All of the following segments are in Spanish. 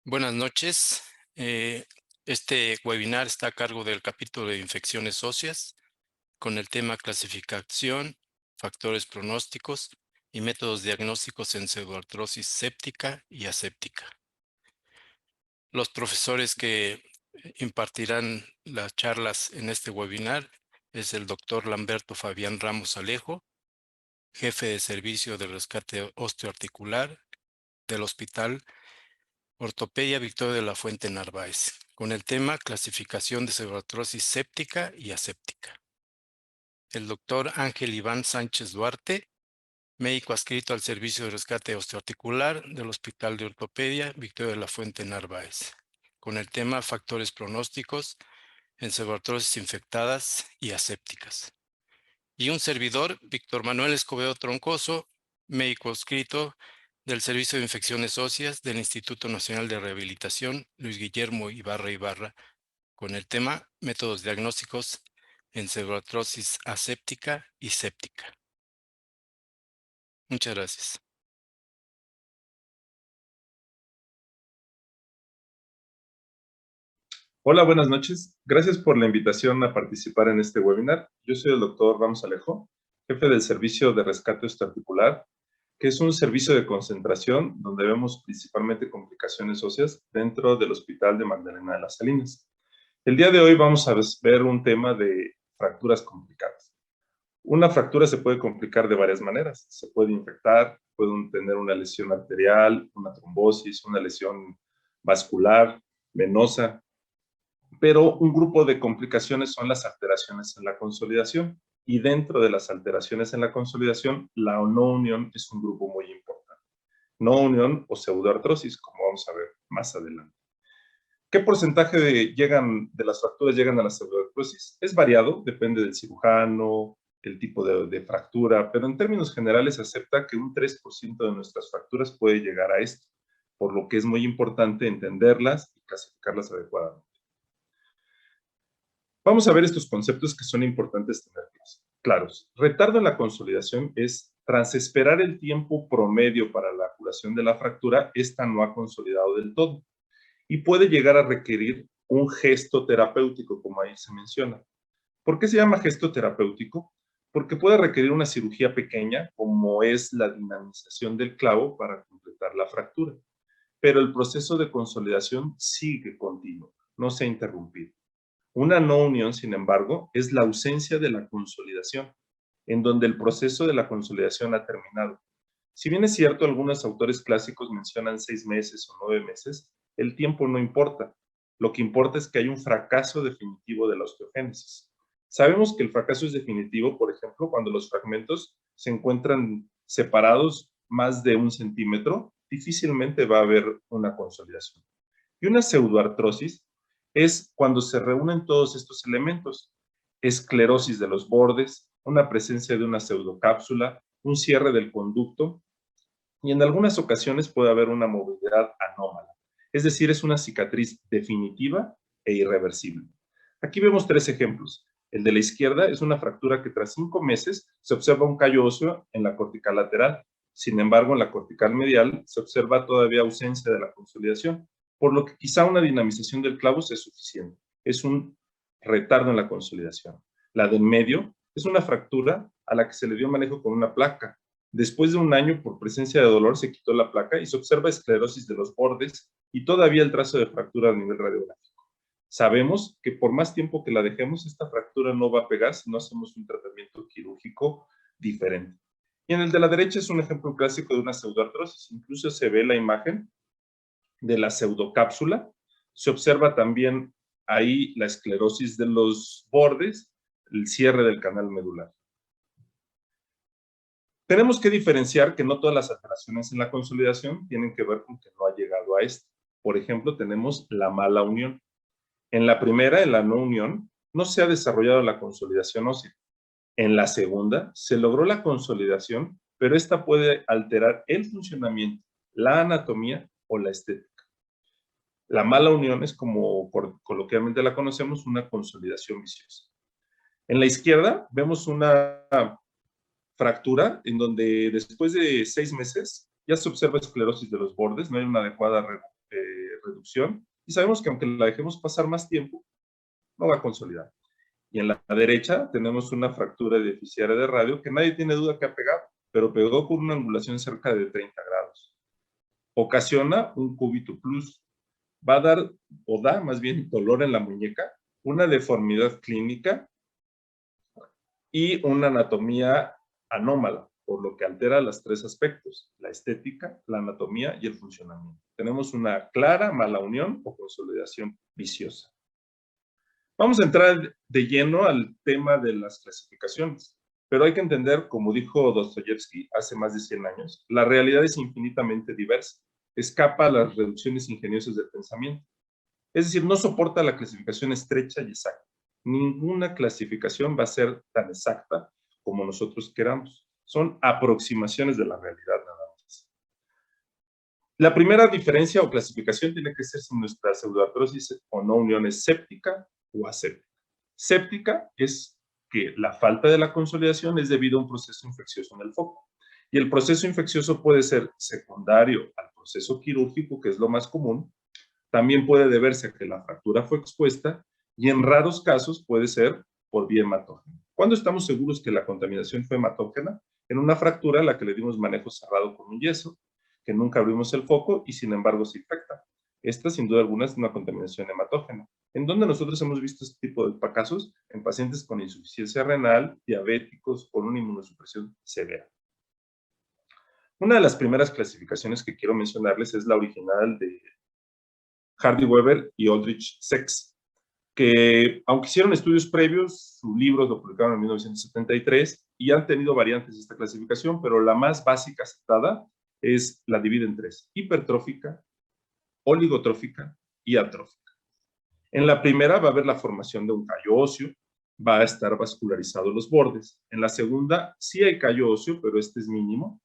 Buenas noches. Este webinar está a cargo del capítulo de infecciones óseas con el tema clasificación, factores pronósticos y métodos diagnósticos en pseudoartrosis séptica y aséptica. Los profesores que impartirán las charlas en este webinar es el doctor Lamberto Fabián Ramos Alejo, jefe de servicio de rescate osteoarticular del Hospital Ortopedia Victoria de la Fuente Narváez, con el tema clasificación de pseudoartrosis séptica y aséptica. El doctor Ángel Iván Sánchez Duarte, médico adscrito al Servicio de Rescate Osteoarticular del Hospital de Ortopedia Victoria de la Fuente Narváez, con el tema factores pronósticos en pseudoartrosis infectadas y asépticas. Y un servidor, Víctor Manuel Escobedo Troncoso, médico adscrito del Servicio de Infecciones Óseas del Instituto Nacional de Rehabilitación Luis Guillermo Ibarra, con el tema métodos diagnósticos en pseudoartrosis aséptica y séptica. Muchas gracias. Hola, buenas noches. Gracias por la invitación a participar en este webinar. Yo soy el doctor Ramos Alejo, jefe del Servicio de Rescate Osteoarticular, que es un servicio de concentración donde vemos principalmente complicaciones óseas dentro del Hospital de Magdalena de las Salinas. El día de hoy vamos a ver un tema de fracturas complicadas. Una fractura se puede complicar de varias maneras. Se puede infectar, puede tener una lesión arterial, una trombosis, una lesión vascular, venosa, pero un grupo de complicaciones son las alteraciones en la consolidación. Y dentro de las alteraciones en la consolidación, la no unión es un grupo muy importante. No unión o pseudoartrosis, como vamos a ver más adelante. ¿Qué porcentaje de las fracturas llegan a la pseudoartrosis? Es variado, depende del cirujano, el tipo de fractura, pero en términos generales se acepta que un 3% de nuestras fracturas puede llegar a esto, por lo que es muy importante entenderlas y clasificarlas adecuadamente. Vamos a ver estos conceptos que son importantes tenerlos claros. Retardo en la consolidación es, tras esperar el tiempo promedio para la curación de la fractura, esta no ha consolidado del todo y puede llegar a requerir un gesto terapéutico, como ahí se menciona. ¿Por qué se llama gesto terapéutico? Porque puede requerir una cirugía pequeña, como es la dinamización del clavo para completar la fractura. Pero el proceso de consolidación sigue continuo, no se ha interrumpido. Una no unión, sin embargo, es la ausencia de la consolidación, en donde el proceso de la consolidación ha terminado. Si bien es cierto, algunos autores clásicos mencionan 6 meses o 9 meses, el tiempo no importa. Lo que importa es que hay un fracaso definitivo de la osteogénesis. Sabemos que el fracaso es definitivo, por ejemplo, cuando los fragmentos se encuentran separados más de 1 centímetro, difícilmente va a haber una consolidación. Y una pseudoartrosis es cuando se reúnen todos estos elementos: esclerosis de los bordes, una presencia de una pseudocápsula, un cierre del conducto, y en algunas ocasiones puede haber una movilidad anómala. Es decir, es una cicatriz definitiva e irreversible. Aquí vemos 3 ejemplos. El de la izquierda es una fractura que tras 5 meses se observa un callo óseo en la cortical lateral. Sin embargo, en la cortical medial se observa todavía ausencia de la consolidación, por lo que quizá una dinamización del clavo sea suficiente. Es un retardo en la consolidación. La de en medio es una fractura a la que se le dio manejo con una placa. Después de 1 año, por presencia de dolor, se quitó la placa y se observa esclerosis de los bordes y todavía el trazo de fractura a nivel radiográfico. Sabemos que por más tiempo que la dejemos, esta fractura no va a pegar si no hacemos un tratamiento quirúrgico diferente. Y en el de la derecha es un ejemplo clásico de una pseudoartrosis. Incluso se ve la imagen de la pseudocápsula. Se observa también ahí la esclerosis de los bordes, el cierre del canal medular. Tenemos que diferenciar que no todas las alteraciones en la consolidación tienen que ver con que no ha llegado a esto. Por ejemplo, tenemos la mala unión. En la primera, en la no unión, no se ha desarrollado la consolidación ósea. En la segunda, se logró la consolidación, pero esta puede alterar el funcionamiento, la anatomía o la estética. La mala unión es, como coloquialmente la conocemos, una consolidación viciosa. En la izquierda vemos una fractura en donde después de 6 meses ya se observa esclerosis de los bordes, no hay una adecuada reducción, y sabemos que aunque la dejemos pasar más tiempo, no va a consolidar. Y en la derecha tenemos una fractura deficiaria de radio que nadie tiene duda que ha pegado, pero pegó con una angulación cerca de 30 grados. Ocasiona un cúbito plus. Va a dar, o da más bien, dolor en la muñeca, una deformidad clínica y una anatomía anómala, por lo que altera los tres aspectos: la estética, la anatomía y el funcionamiento. Tenemos una clara mala unión o consolidación viciosa. Vamos a entrar de lleno al tema de las clasificaciones, pero hay que entender, como dijo Dostoyevsky hace más de 100 años, la realidad es infinitamente diversa, escapa a las reducciones ingeniosas del pensamiento. Es decir, no soporta la clasificación estrecha y exacta. Ninguna clasificación va a ser tan exacta como nosotros queramos. Son aproximaciones de la realidad nada más. La primera diferencia o clasificación tiene que ser si nuestra pseudoartrosis o no unión es séptica o aséptica. Séptica es que la falta de la consolidación es debido a un proceso infeccioso en el foco. Y el proceso infeccioso puede ser secundario al proceso quirúrgico, que es lo más común. También puede deberse a que la fractura fue expuesta y en raros casos puede ser por vía hematógena. ¿Cuándo estamos seguros que la contaminación fue hematógena? En una fractura a la que le dimos manejo cerrado con un yeso, que nunca abrimos el foco y sin embargo se infecta. Esta, sin duda alguna, es una contaminación hematógena. ¿En dónde nosotros hemos visto este tipo de casos? En pacientes con insuficiencia renal, diabéticos, con una inmunosupresión severa. Una de las primeras clasificaciones que quiero mencionarles es la original de Hardy-Weber y Aldrich-Sachs, que aunque hicieron estudios previos, sus libros lo publicaron en 1973 y han tenido variantes de esta clasificación, pero la más básica aceptada es la divide en tres: hipertrófica, oligotrófica y atrófica. En la primera va a haber la formación de un callo óseo, va a estar vascularizado los bordes. En la segunda sí hay callo óseo, pero este es mínimo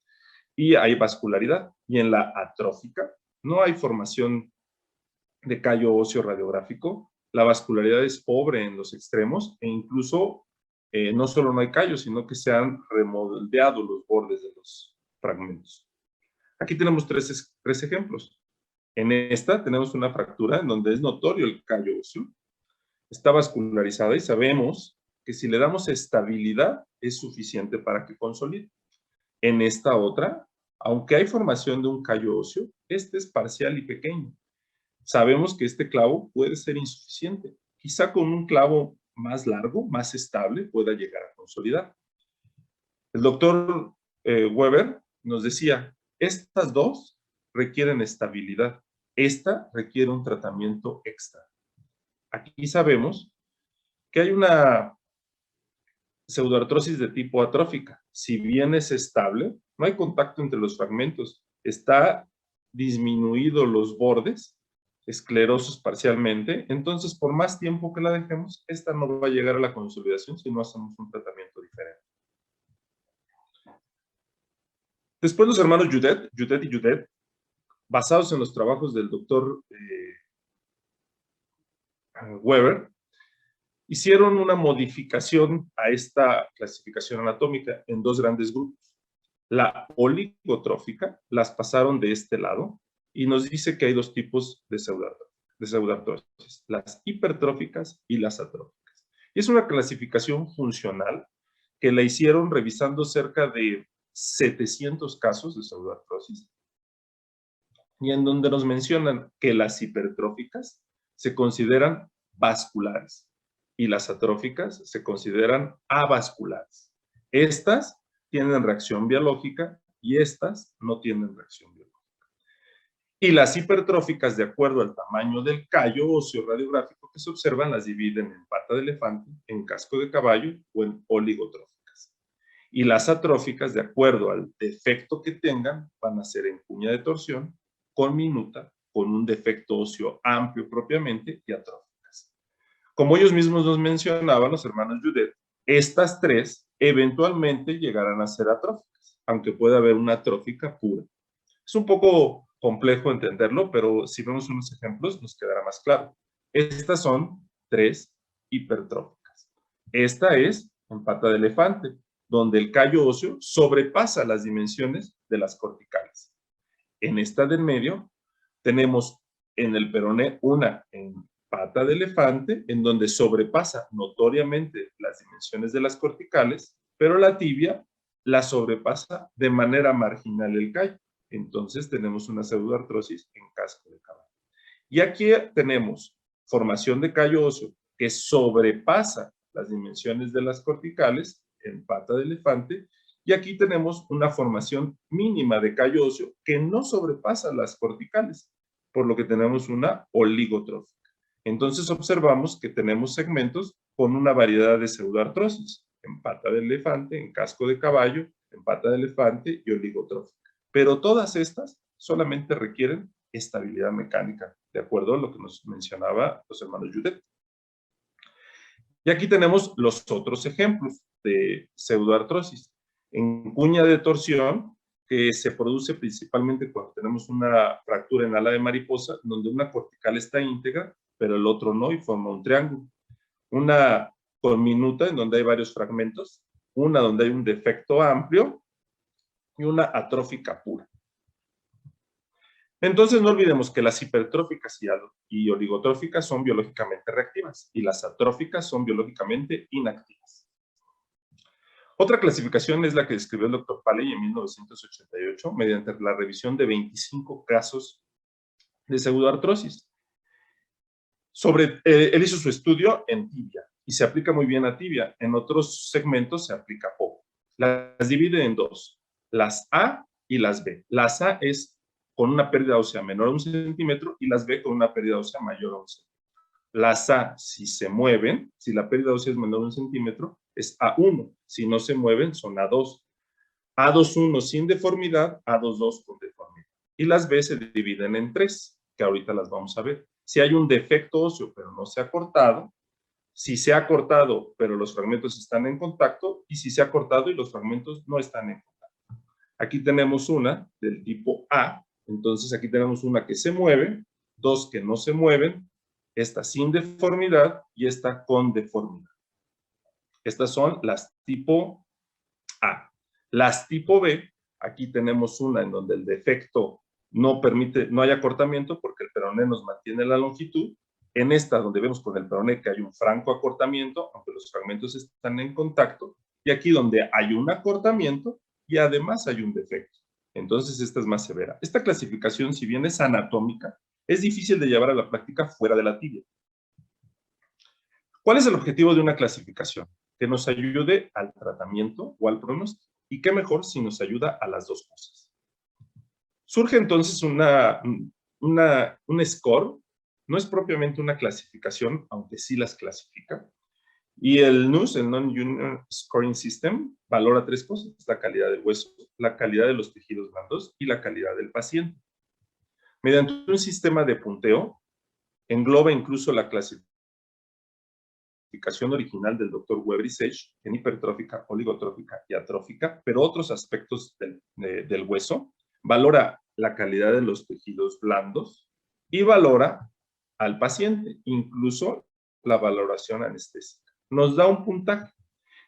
y hay vascularidad. Y en la atrófica no hay formación de callo óseo radiográfico, la vascularidad es pobre en los extremos e incluso no solo no hay callo, sino que se han remoldeado los bordes de los fragmentos. Aquí tenemos tres ejemplos. En esta tenemos una fractura en donde es notorio el callo óseo, está vascularizada y sabemos que si le damos estabilidad es suficiente para que consolide. En esta otra, aunque hay formación de un callo óseo, este es parcial y pequeño. Sabemos que este clavo puede ser insuficiente. Quizá con un clavo más largo, más estable, pueda llegar a consolidar. El doctor Weber nos decía, estas dos requieren estabilidad. Esta requiere un tratamiento extra. Aquí sabemos que hay una pseudoartrosis de tipo atrófica. Si bien es estable, no hay contacto entre los fragmentos. Está disminuido los bordes, esclerosos parcialmente. Entonces, por más tiempo que la dejemos, esta no va a llegar a la consolidación si no hacemos un tratamiento diferente. Después los hermanos Judet y Judet, basados en los trabajos del doctor Weber, hicieron una modificación a esta clasificación anatómica en dos grandes grupos. La oligotrófica las pasaron de este lado y nos dice que hay dos tipos de pseudoartrosis, las hipertróficas y las atróficas. Y es una clasificación funcional que la hicieron revisando cerca de 700 casos de pseudoartrosis y en donde nos mencionan que las hipertróficas se consideran vasculares y las atróficas se consideran avasculares. Estas tienen reacción biológica y estas no tienen reacción biológica. Y las hipertróficas, de acuerdo al tamaño del callo óseo radiográfico que se observan, las dividen en pata de elefante, en casco de caballo o en oligotróficas. Y las atróficas, de acuerdo al defecto que tengan, van a ser en cuña de torsión, con minuta, con un defecto óseo amplio propiamente y atróficas. Como ellos mismos nos mencionaban, los hermanos Judet, estas tres eventualmente llegarán a ser atróficas, aunque pueda haber una atrófica pura. Es un poco complejo entenderlo, pero si vemos unos ejemplos nos quedará más claro. Estas son tres hipertróficas. Esta es en pata de elefante, donde el callo óseo sobrepasa las dimensiones de las corticales. En esta del medio tenemos en el peroné una en pata de elefante, en donde sobrepasa notoriamente las dimensiones de las corticales, pero la tibia la sobrepasa de manera marginal el callo. Entonces tenemos una pseudoartrosis en casco de caballo. Y aquí tenemos formación de callo óseo que sobrepasa las dimensiones de las corticales en pata de elefante, y aquí tenemos una formación mínima de callo óseo que no sobrepasa las corticales, por lo que tenemos una oligotrófica. Entonces observamos que tenemos segmentos con una variedad de pseudoartrosis, en pata de elefante, en casco de caballo, en pata de elefante y oligotrófica. Pero todas estas solamente requieren estabilidad mecánica, de acuerdo a lo que nos mencionaba los hermanos Judet. Y aquí tenemos los otros ejemplos de pseudoartrosis. En cuña de torsión, que se produce principalmente cuando tenemos una fractura en ala de mariposa, donde una cortical está íntegra, pero el otro no, y forma un triángulo. Una conminuta, en donde hay varios fragmentos, una donde hay un defecto amplio, y una atrófica pura. Entonces no olvidemos que las hipertróficas y oligotróficas son biológicamente reactivas y las atróficas son biológicamente inactivas. Otra clasificación es la que describió el doctor Paley en 1988 mediante la revisión de 25 casos de pseudoartrosis. Él hizo su estudio en tibia y se aplica muy bien a tibia. En otros segmentos se aplica poco. Las divide en dos, las A y las B. Las A es con una pérdida ósea menor a 1 centímetro y las B con una pérdida ósea mayor a 1 centímetro. Las A, si se mueven, si la pérdida ósea es menor a 1 centímetro, es A1. Si no se mueven, son A2. A2.1 sin deformidad, A2.2 con deformidad. Y las B se dividen en 3, que ahorita las vamos a ver. Si hay un defecto óseo, pero no se ha cortado, si se ha cortado, pero los fragmentos están en contacto, y si se ha cortado y los fragmentos no están en contacto. Aquí tenemos una del tipo A, entonces aquí tenemos una que se mueve, dos que no se mueven, esta sin deformidad y esta con deformidad. Estas son las tipo A. Las tipo B, aquí tenemos una en donde el defecto no permite, no hay acortamiento porque el peroné nos mantiene la longitud. En esta, donde vemos con el peroné que hay un franco acortamiento, aunque los fragmentos están en contacto, y aquí donde hay un acortamiento y además hay un defecto. Entonces esta es más severa. Esta clasificación, si bien es anatómica, es difícil de llevar a la práctica fuera de la tibia. ¿Cuál es el objetivo de una clasificación? Que nos ayude al tratamiento o al pronóstico. Y qué mejor si nos ayuda a las dos cosas. Surge entonces un score, no es propiamente una clasificación, aunque sí las clasifica. Y el NUS, el Non-Union Scoring System, valora tres cosas: la calidad del hueso, la calidad de los tejidos blandos y la calidad del paciente. Mediante un sistema de punteo, engloba incluso la clasificación original del Dr. Weber y Sage en hipertrófica, oligotrófica y atrófica, pero otros aspectos del hueso, valora la calidad de los tejidos blandos y valora al paciente, incluso la valoración anestésica. Nos da un puntaje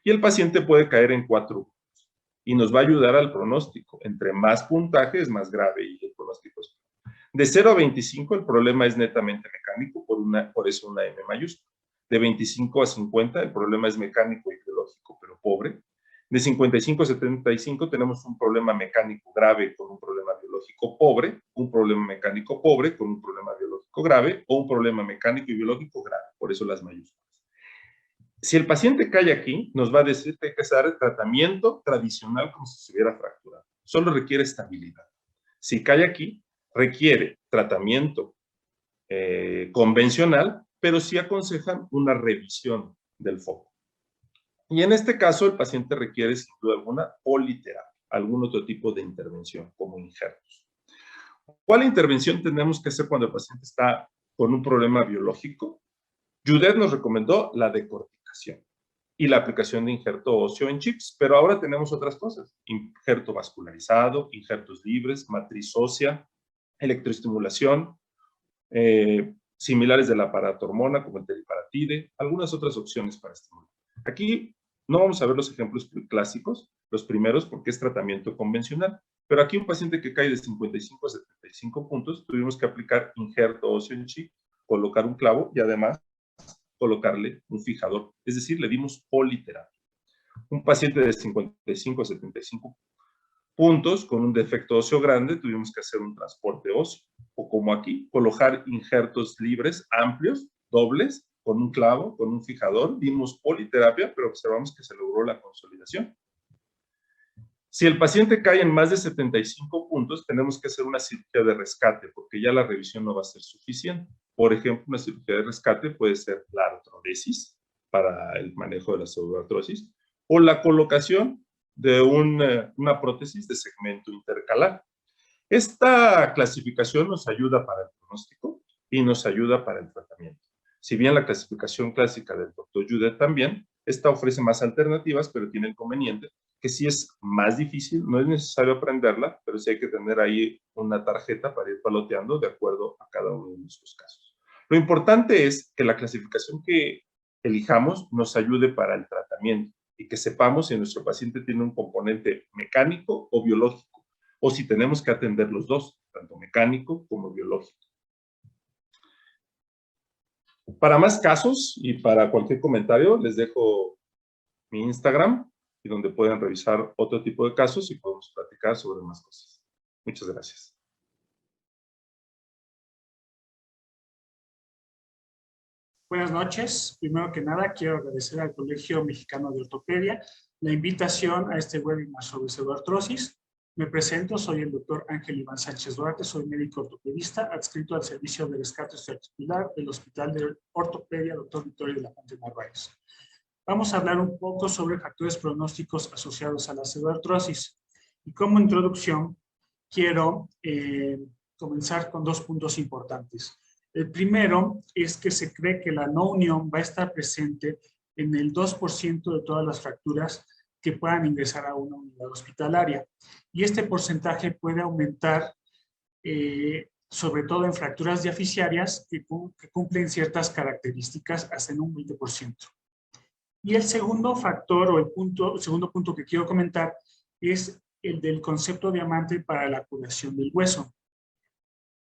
y el paciente puede caer en 4 grupos y nos va a ayudar al pronóstico. Entre más puntaje es más grave y el pronóstico es peor. De 0 a 25 el problema es netamente mecánico, por eso una M mayúscula. De 25 a 50 el problema es mecánico y biológico, pero pobre. De 55 a 75 tenemos un problema mecánico grave con un problema biológico pobre, un problema mecánico pobre con un problema biológico grave, o un problema mecánico y biológico grave, por eso las mayúsculas. Si el paciente cae aquí, nos va a decir que hay que hacer tratamiento tradicional como si se hubiera fracturado. Solo requiere estabilidad. Si cae aquí, requiere tratamiento convencional, pero sí aconsejan una revisión del foco. Y en este caso, el paciente requiere, sin duda alguna, politerapia, algún otro tipo de intervención, como injertos. ¿Cuál intervención tenemos que hacer cuando el paciente está con un problema biológico? Judet nos recomendó la decorticación y la aplicación de injerto óseo en chips, pero ahora tenemos otras cosas: injerto vascularizado, injertos libres, matriz ósea, electroestimulación, similares del aparato hormona como el teriparatide, algunas otras opciones para estimular. Aquí no vamos a ver los ejemplos clásicos, los primeros, porque es tratamiento convencional, Pero aquí un paciente que cae de 55 a 75 puntos, tuvimos que aplicar injerto óseo en chi, colocar un clavo y además colocarle un fijador. Es decir, le dimos politerapia. Un paciente de 55 a 75 puntos con un defecto óseo grande, tuvimos que hacer un transporte óseo. O como aquí, colocar injertos libres, amplios, dobles, con un clavo, con un fijador. Dimos politerapia, pero observamos que se logró la consolidación. Si el paciente cae en más de 75 puntos, tenemos que hacer una cirugía de rescate, porque ya la revisión no va a ser suficiente. Por ejemplo, una cirugía de rescate puede ser la artrodesis, para el manejo de la pseudoartrosis, o la colocación de una prótesis de segmento intercalar. Esta clasificación nos ayuda para el pronóstico y nos ayuda para el tratamiento. Si bien la clasificación clásica del Dr. Judet también, esta ofrece más alternativas, pero tiene el inconveniente que sí es más difícil, no es necesario aprenderla, pero sí hay que tener ahí una tarjeta para ir paloteando de acuerdo a cada uno de nuestros casos. Lo importante es que la clasificación que elijamos nos ayude para el tratamiento y que sepamos si nuestro paciente tiene un componente mecánico o biológico, o si tenemos que atender los dos, tanto mecánico como biológico. Para más casos y para cualquier comentario, les dejo mi Instagram, y donde pueden revisar otro tipo de casos y podemos platicar sobre más cosas. Muchas gracias. Buenas noches. Primero que nada, quiero agradecer al Colegio Mexicano de Ortopedia la invitación a este webinar sobre pseudoartrosis. Me presento, soy el doctor Ángel Iván Sánchez Duarte, soy médico ortopedista adscrito al Servicio de Rescate Osteoarticular del Hospital de Ortopedia Dr. Vittorio de la Fuente Narváez. Vamos a hablar un poco sobre factores pronósticos asociados a la pseudoartrosis. Y como introducción, quiero comenzar con dos puntos importantes. El primero es que se cree que la no unión va a estar presente en el 2% de todas las fracturas que puedan ingresar a una unidad hospitalaria. Y este porcentaje puede aumentar, sobre todo en fracturas diaficiarias que cumplen ciertas características hasta en un 20%. Y el segundo factor o el segundo punto que quiero comentar es el del concepto diamante para la curación del hueso.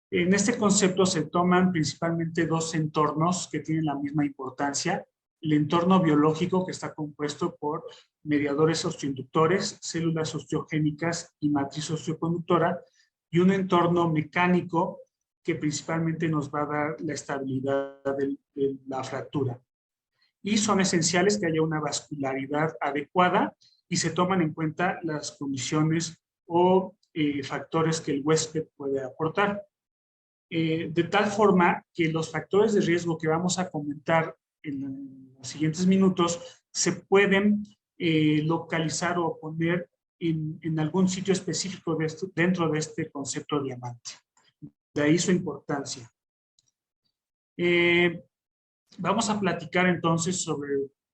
En este concepto se toman principalmente dos entornos que tienen la misma importancia. El entorno biológico, que está compuesto por mediadores osteoinductores, células osteogénicas y matriz osteoconductora, y un entorno mecánico que principalmente nos va a dar la estabilidad de la fractura. Y son esenciales que haya una vascularidad adecuada y se toman en cuenta las condiciones o factores que el huésped puede aportar. De tal forma que los factores de riesgo que vamos a comentar en los siguientes minutos se pueden localizar o poner en algún sitio específico dentro de este concepto diamante. De ahí su importancia. Vamos a platicar entonces sobre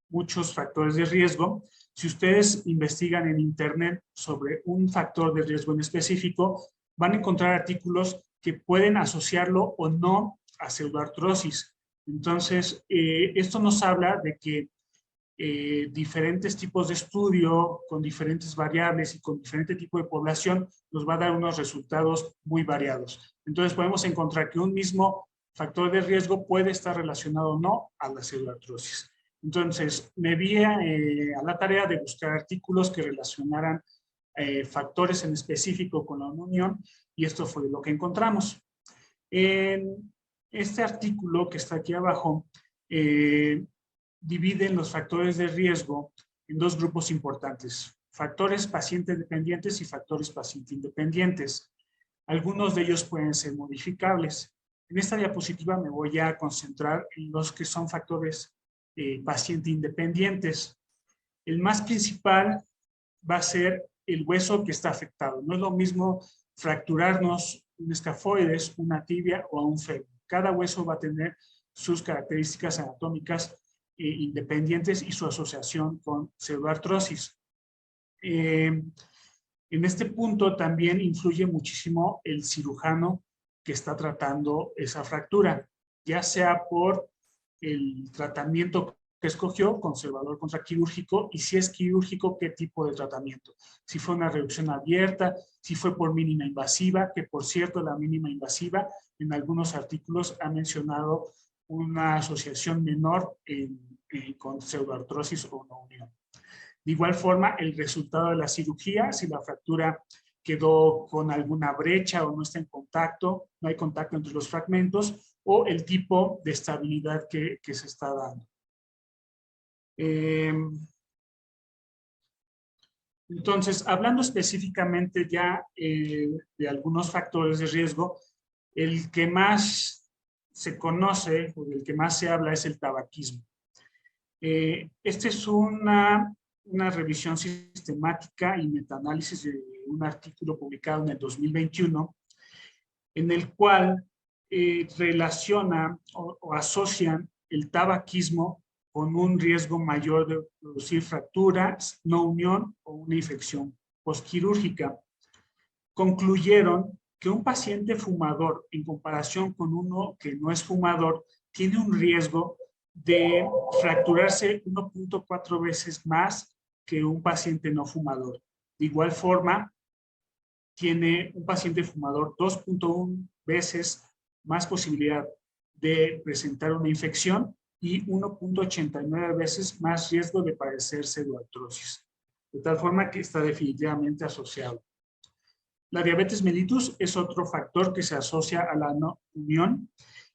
muchos factores de riesgo. Si ustedes investigan en internet sobre un factor de riesgo en específico, van a encontrar artículos que pueden asociarlo o no a pseudoartrosis. Entonces, esto nos habla de que diferentes tipos de estudio con diferentes variables y con diferente tipo de población nos va a dar unos resultados muy variados. Entonces, podemos encontrar que un mismo factor de riesgo puede estar relacionado o no a la pseudoartrosis. Entonces, me vi a la tarea de buscar artículos que relacionaran factores en específico con la unión, y esto fue lo que encontramos. En este artículo que está aquí abajo, dividen los factores de riesgo en dos grupos importantes: factores paciente dependientes y factores paciente independientes. Algunos de ellos pueden ser modificables. En esta diapositiva me voy a concentrar en los que son factores paciente independientes. El más principal va a ser el hueso que está afectado. No es lo mismo fracturarnos un escafoides, una tibia o un fémur. Cada hueso va a tener sus características anatómicas independientes y su asociación con pseudoartrosis. En este punto también influye muchísimo el cirujano que está tratando esa fractura, ya sea por el tratamiento que escogió, conservador contra quirúrgico, y si es quirúrgico, qué tipo de tratamiento. Si fue una reducción abierta, si fue por mínima invasiva, que por cierto la mínima invasiva en algunos artículos ha mencionado una asociación menor con pseudoartrosis o no unión. De igual forma, el resultado de la cirugía, si la fractura quedó con alguna brecha o no está en contacto, no hay contacto entre los fragmentos, o el tipo de estabilidad que se está dando. Entonces, hablando específicamente ya de algunos factores de riesgo, el que más se conoce o del que más se habla es el tabaquismo. Esta es una revisión sistemática y metaanálisis de un artículo publicado en el 2021, en el cual relaciona o asocian el tabaquismo con un riesgo mayor de producir fracturas, no unión o una infección postquirúrgica. Concluyeron que un paciente fumador en comparación con uno que no es fumador tiene un riesgo de fracturarse 1.4 veces más que un paciente no fumador. De igual forma, tiene un paciente fumador 2.1 veces más posibilidad de presentar una infección y 1.89 veces más riesgo de padecer pseudoartrosis. De tal forma que está definitivamente asociado. La diabetes mellitus es otro factor que se asocia a la no unión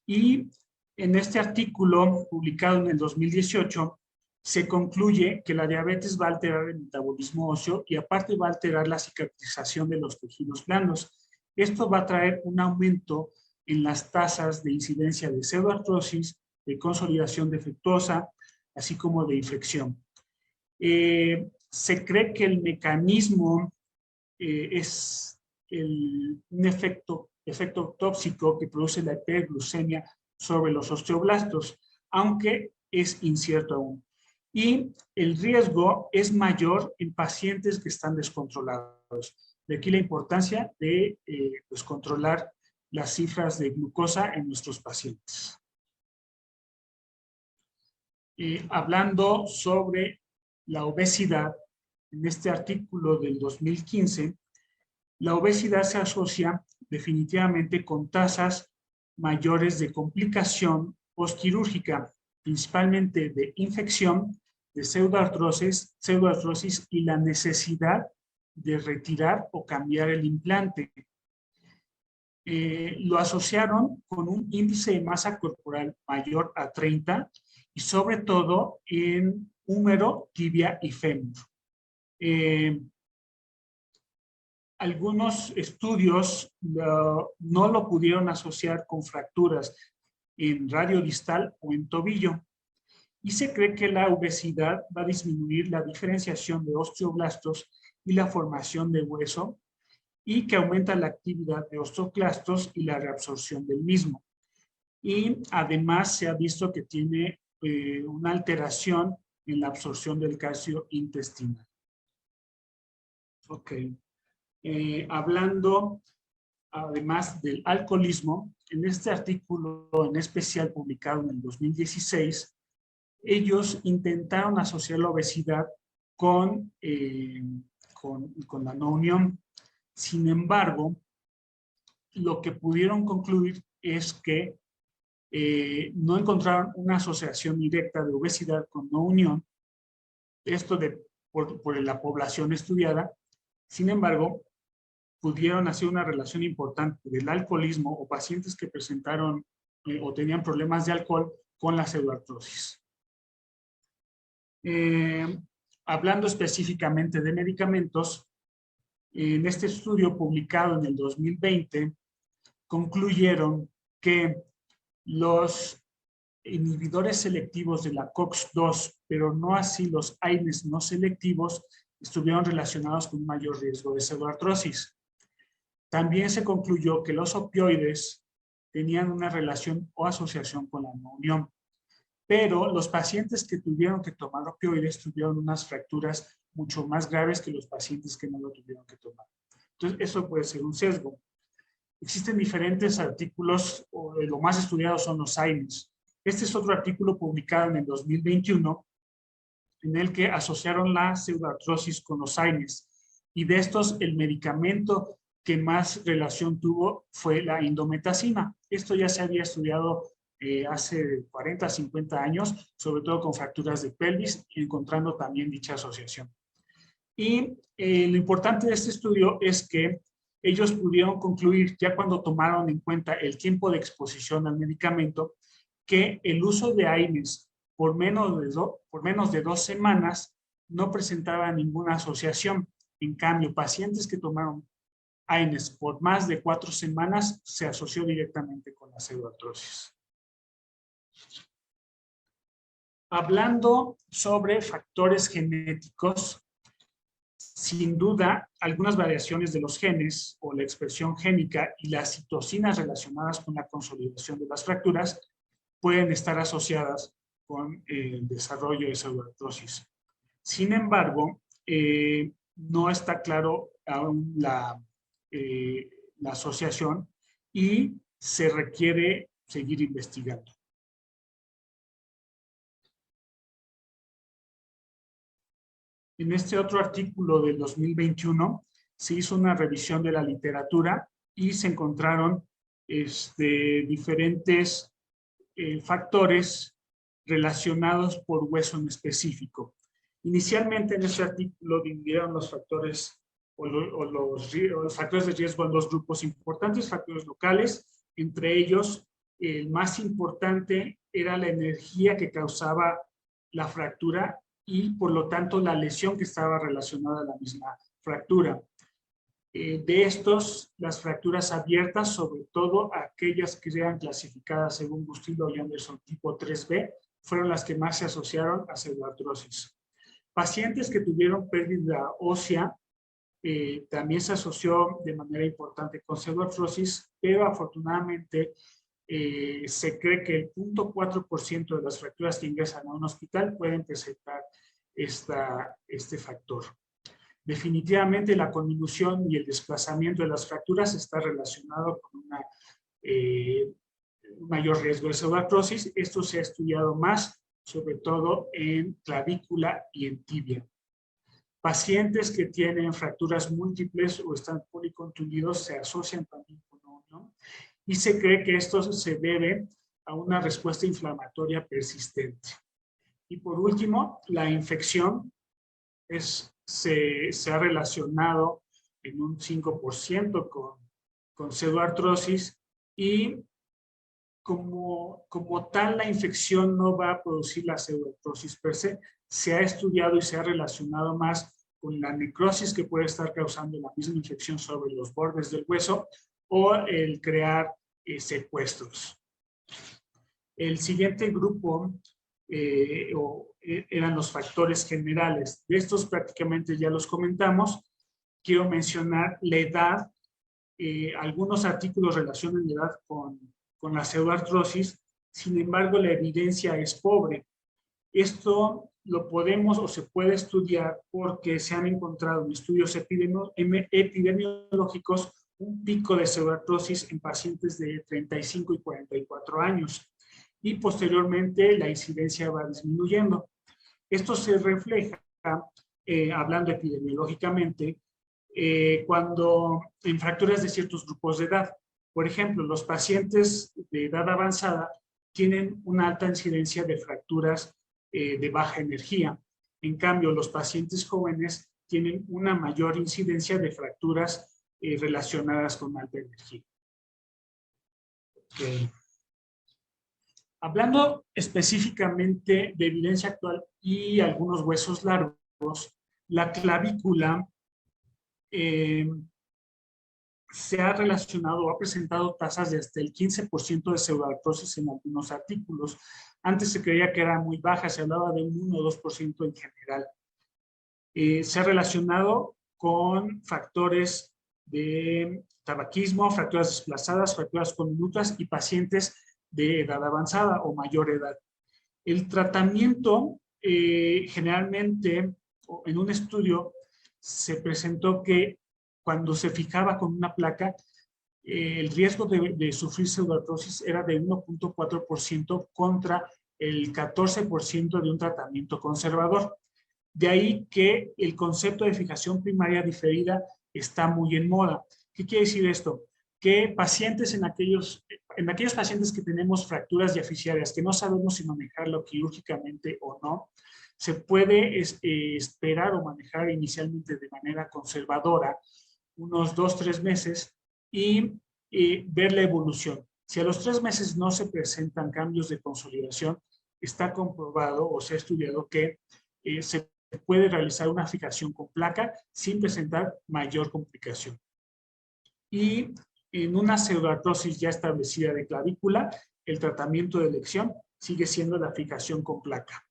y en este artículo publicado en el 2018 se concluye que la diabetes va a alterar el metabolismo óseo y aparte va a alterar la cicatrización de los tejidos blandos. Esto va a traer un aumento en las tasas de incidencia de pseudoartrosis, de consolidación defectuosa, así como de infección. Se cree que el mecanismo es un efecto tóxico que produce la hiperglucemia sobre los osteoblastos, aunque es incierto aún. Y el riesgo es mayor en pacientes que están descontrolados. De aquí la importancia de controlar las cifras de glucosa en nuestros pacientes. Hablando sobre la obesidad, en este artículo del 2015, la obesidad se asocia definitivamente con tasas mayores de complicación postquirúrgica, principalmente de infección, de pseudoartrosis y la necesidad de retirar o cambiar el implante. Lo asociaron con un índice de masa corporal mayor a 30 y sobre todo en húmero, tibia y fémur. Algunos estudios no lo pudieron asociar con fracturas en radio distal o en tobillo. Y se cree que la obesidad va a disminuir la diferenciación de osteoblastos y la formación de hueso y que aumenta la actividad de osteoclastos y la reabsorción del mismo. Y además se ha visto que tiene una alteración en la absorción del calcio intestinal. Ok. Hablando además del alcoholismo, en este artículo en especial publicado en el 2016, ellos intentaron asociar la obesidad con la no unión. Sin embargo, lo que pudieron concluir es que no encontraron una asociación directa de obesidad con no unión, esto por la población estudiada. Sin embargo, pudieron hacer una relación importante del alcoholismo o pacientes que presentaron o tenían problemas de alcohol con la pseudoartrosis. Hablando específicamente de medicamentos, en este estudio publicado en el 2020, concluyeron que los inhibidores selectivos de la COX-2, pero no así los AINES no selectivos, estuvieron relacionados con un mayor riesgo de pseudoartrosis. También se concluyó que los opioides tenían una relación o asociación con la no unión, pero los pacientes que tuvieron que tomar opioides tuvieron unas fracturas mucho más graves que los pacientes que no lo tuvieron que tomar. Entonces, eso puede ser un sesgo. Existen diferentes artículos, lo más estudiado son los AINES. Este es otro artículo publicado en el 2021 en el que asociaron la pseudoartrosis con los AINES. Y de estos, el medicamento que más relación tuvo fue la indometacina. Esto ya se había estudiado hace 40, 50 años, sobre todo con fracturas de pelvis, encontrando también dicha asociación. Y lo importante de este estudio es que ellos pudieron concluir, ya cuando tomaron en cuenta el tiempo de exposición al medicamento, que el uso de AINES por menos de 2 semanas no presentaba ninguna asociación. En cambio, pacientes que tomaron AINES por más de 4 semanas se asoció directamente con la pseudoartrosis. Hablando sobre factores genéticos, sin duda, algunas variaciones de los genes o la expresión génica y las citocinas relacionadas con la consolidación de las fracturas pueden estar asociadas con el desarrollo de pseudoartrosis. Sin embargo, no está claro aún la asociación y se requiere seguir investigando. En este otro artículo del 2021 se hizo una revisión de la literatura y se encontraron diferentes factores relacionados por hueso en específico. Inicialmente en este artículo dividieron los factores los factores de riesgo en 2 grupos importantes, factores locales, entre ellos el más importante era la energía que causaba la fractura y por lo tanto la lesión que estaba relacionada a la misma fractura. De estos, las fracturas abiertas, sobre todo aquellas que eran clasificadas según Bustillo y Anderson tipo 3B, fueron las que más se asociaron a pseudoartrosis. Pacientes que tuvieron pérdida ósea también se asoció de manera importante con pseudoartrosis, pero afortunadamente se cree que el 0.4% de las fracturas que ingresan a un hospital pueden presentar este factor. Definitivamente la conminución y el desplazamiento de las fracturas está relacionado con un mayor riesgo de pseudoartrosis. Esto se ha estudiado más, sobre todo en clavícula y en tibia. Pacientes que tienen fracturas múltiples o están policontundidos se asocian también con uno, y se cree que esto se debe a una respuesta inflamatoria persistente. Y por último, la infección se ha relacionado en un 5% con pseudoartrosis y como tal la infección no va a producir la pseudoartrosis per se. Se ha estudiado y se ha relacionado más con la necrosis que puede estar causando la misma infección sobre los bordes del hueso o el crear secuestros. El siguiente grupo eran los factores generales. De estos prácticamente ya los comentamos. Quiero mencionar la edad. Algunos artículos relacionan la edad con la pseudoartrosis. Sin embargo, la evidencia es pobre. Esto lo podemos o se puede estudiar porque se han encontrado en estudios epidemiológicos un pico de pseudoartrosis en pacientes de 35 y 44 años. Y posteriormente la incidencia va disminuyendo. Esto se refleja, hablando epidemiológicamente, cuando en fracturas de ciertos grupos de edad. Por ejemplo, los pacientes de edad avanzada tienen una alta incidencia de fracturas de baja energía. En cambio, los pacientes jóvenes tienen una mayor incidencia de fracturas relacionadas con alta energía. Okay. Hablando específicamente de evidencia actual y algunos huesos largos, la clavícula se ha relacionado o ha presentado tasas de hasta el 15% de pseudoartrosis en algunos artículos. Antes se creía que era muy baja, se hablaba de un 1 o 2% en general. Se ha relacionado con factores de tabaquismo, fracturas desplazadas, fracturas convolutas y pacientes de edad avanzada o mayor edad. El tratamiento generalmente en un estudio se presentó que cuando se fijaba con una placa el riesgo de sufrir pseudoartrosis era de 1.4% contra el 14% de un tratamiento conservador. De ahí que el concepto de fijación primaria diferida está muy en moda. ¿Qué quiere decir esto? Que pacientes en aquellos pacientes que tenemos fracturas diaficiarias que no sabemos si manejarlo quirúrgicamente o no, se puede esperar o manejar inicialmente de manera conservadora unos 2-3 meses y ver la evolución. Si a los 3 meses no se presentan cambios de consolidación, está comprobado o se ha estudiado que se puede realizar una fijación con placa sin presentar mayor complicación. Y en una pseudoartrosis ya establecida de clavícula, el tratamiento de elección sigue siendo la fijación con placa.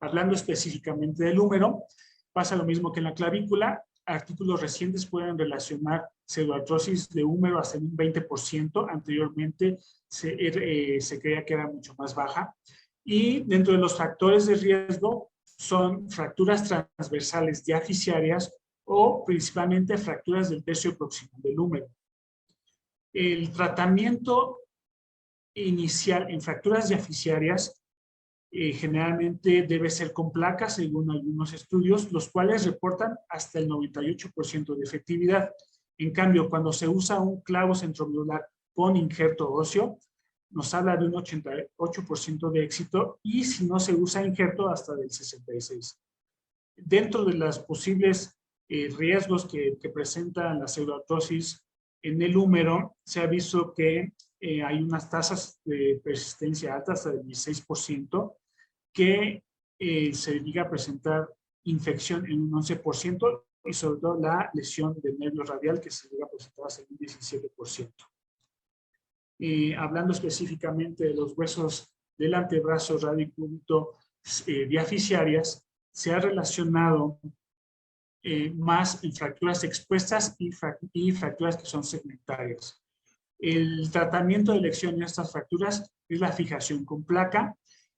Hablando específicamente del húmero, pasa lo mismo que en la clavícula. Artículos recientes pueden relacionar pseudoartrosis de húmero hasta un 20%. Anteriormente se creía que era mucho más baja. Y dentro de los factores de riesgo son fracturas transversales diaficiarias o principalmente fracturas del tercio proximal del húmero. El tratamiento inicial en fracturas diaficiarias generalmente debe ser con placas, según algunos estudios, los cuales reportan hasta el 98% de efectividad. En cambio, cuando se usa un clavo centromedular con injerto óseo, nos habla de un 88% de éxito, y si no se usa injerto, hasta del 66%. Dentro de los posibles riesgos que presenta la pseudoartrosis en el húmero, se ha visto que hay unas tasas de persistencia altas, hasta del 16%, que se llega a presentar infección en un 11%, y sobre todo la lesión del nervio radial, que se llega a presentar hasta un 17%. Hablando específicamente de los huesos del antebrazo radicúbito diaficiarias, se ha relacionado más en fracturas expuestas y fracturas que son segmentarias. El tratamiento de elección en estas fracturas es la fijación con placa,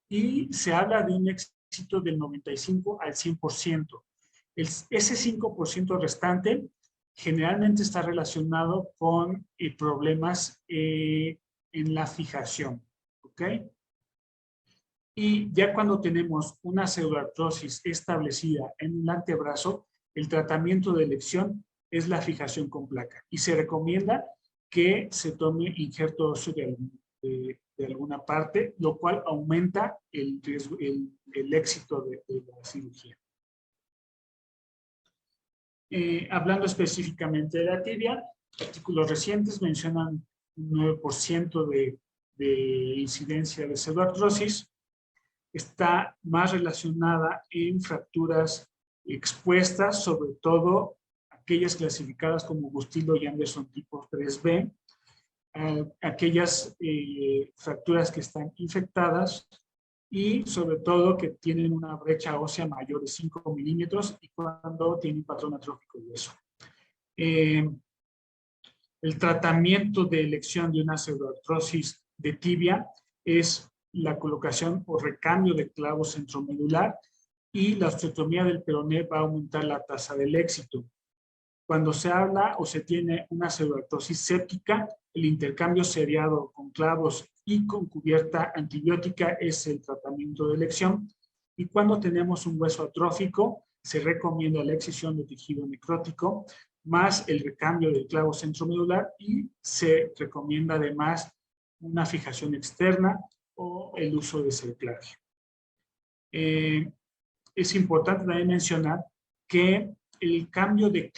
y se habla de un éxito del 95 al 100%. Ese 5% restante generalmente está relacionado con problemas en la fijación. ¿Ok? Y ya cuando tenemos una pseudoartrosis establecida en el antebrazo, el tratamiento de elección es la fijación con placa, y se recomienda que se tome injerto óseo de alguna parte, lo cual aumenta el éxito de la cirugía. Hablando específicamente de la tibia, artículos recientes mencionan un 9% de incidencia de pseudoartrosis. Está más relacionada en fracturas expuestas, sobre todo aquellas clasificadas como Gustilo y Anderson tipo 3B, aquellas fracturas que están infectadas y sobre todo que tienen una brecha ósea mayor de 5 milímetros y cuando tienen un patrón atrófico de hueso. El tratamiento de elección de una pseudoartrosis de tibia es la colocación o recambio de clavo centromedular, y la osteotomía del peroné va a aumentar la tasa del éxito. Cuando se habla o se tiene una pseudoartrosis séptica, el intercambio seriado con clavos y con cubierta antibiótica es el tratamiento de elección. Y cuando tenemos un hueso atrófico, se recomienda la excisión de tejido necrótico más el recambio del clavo centromedular, y se recomienda además una fijación externa o el uso de cerclaje. Es importante también mencionar que el cambio de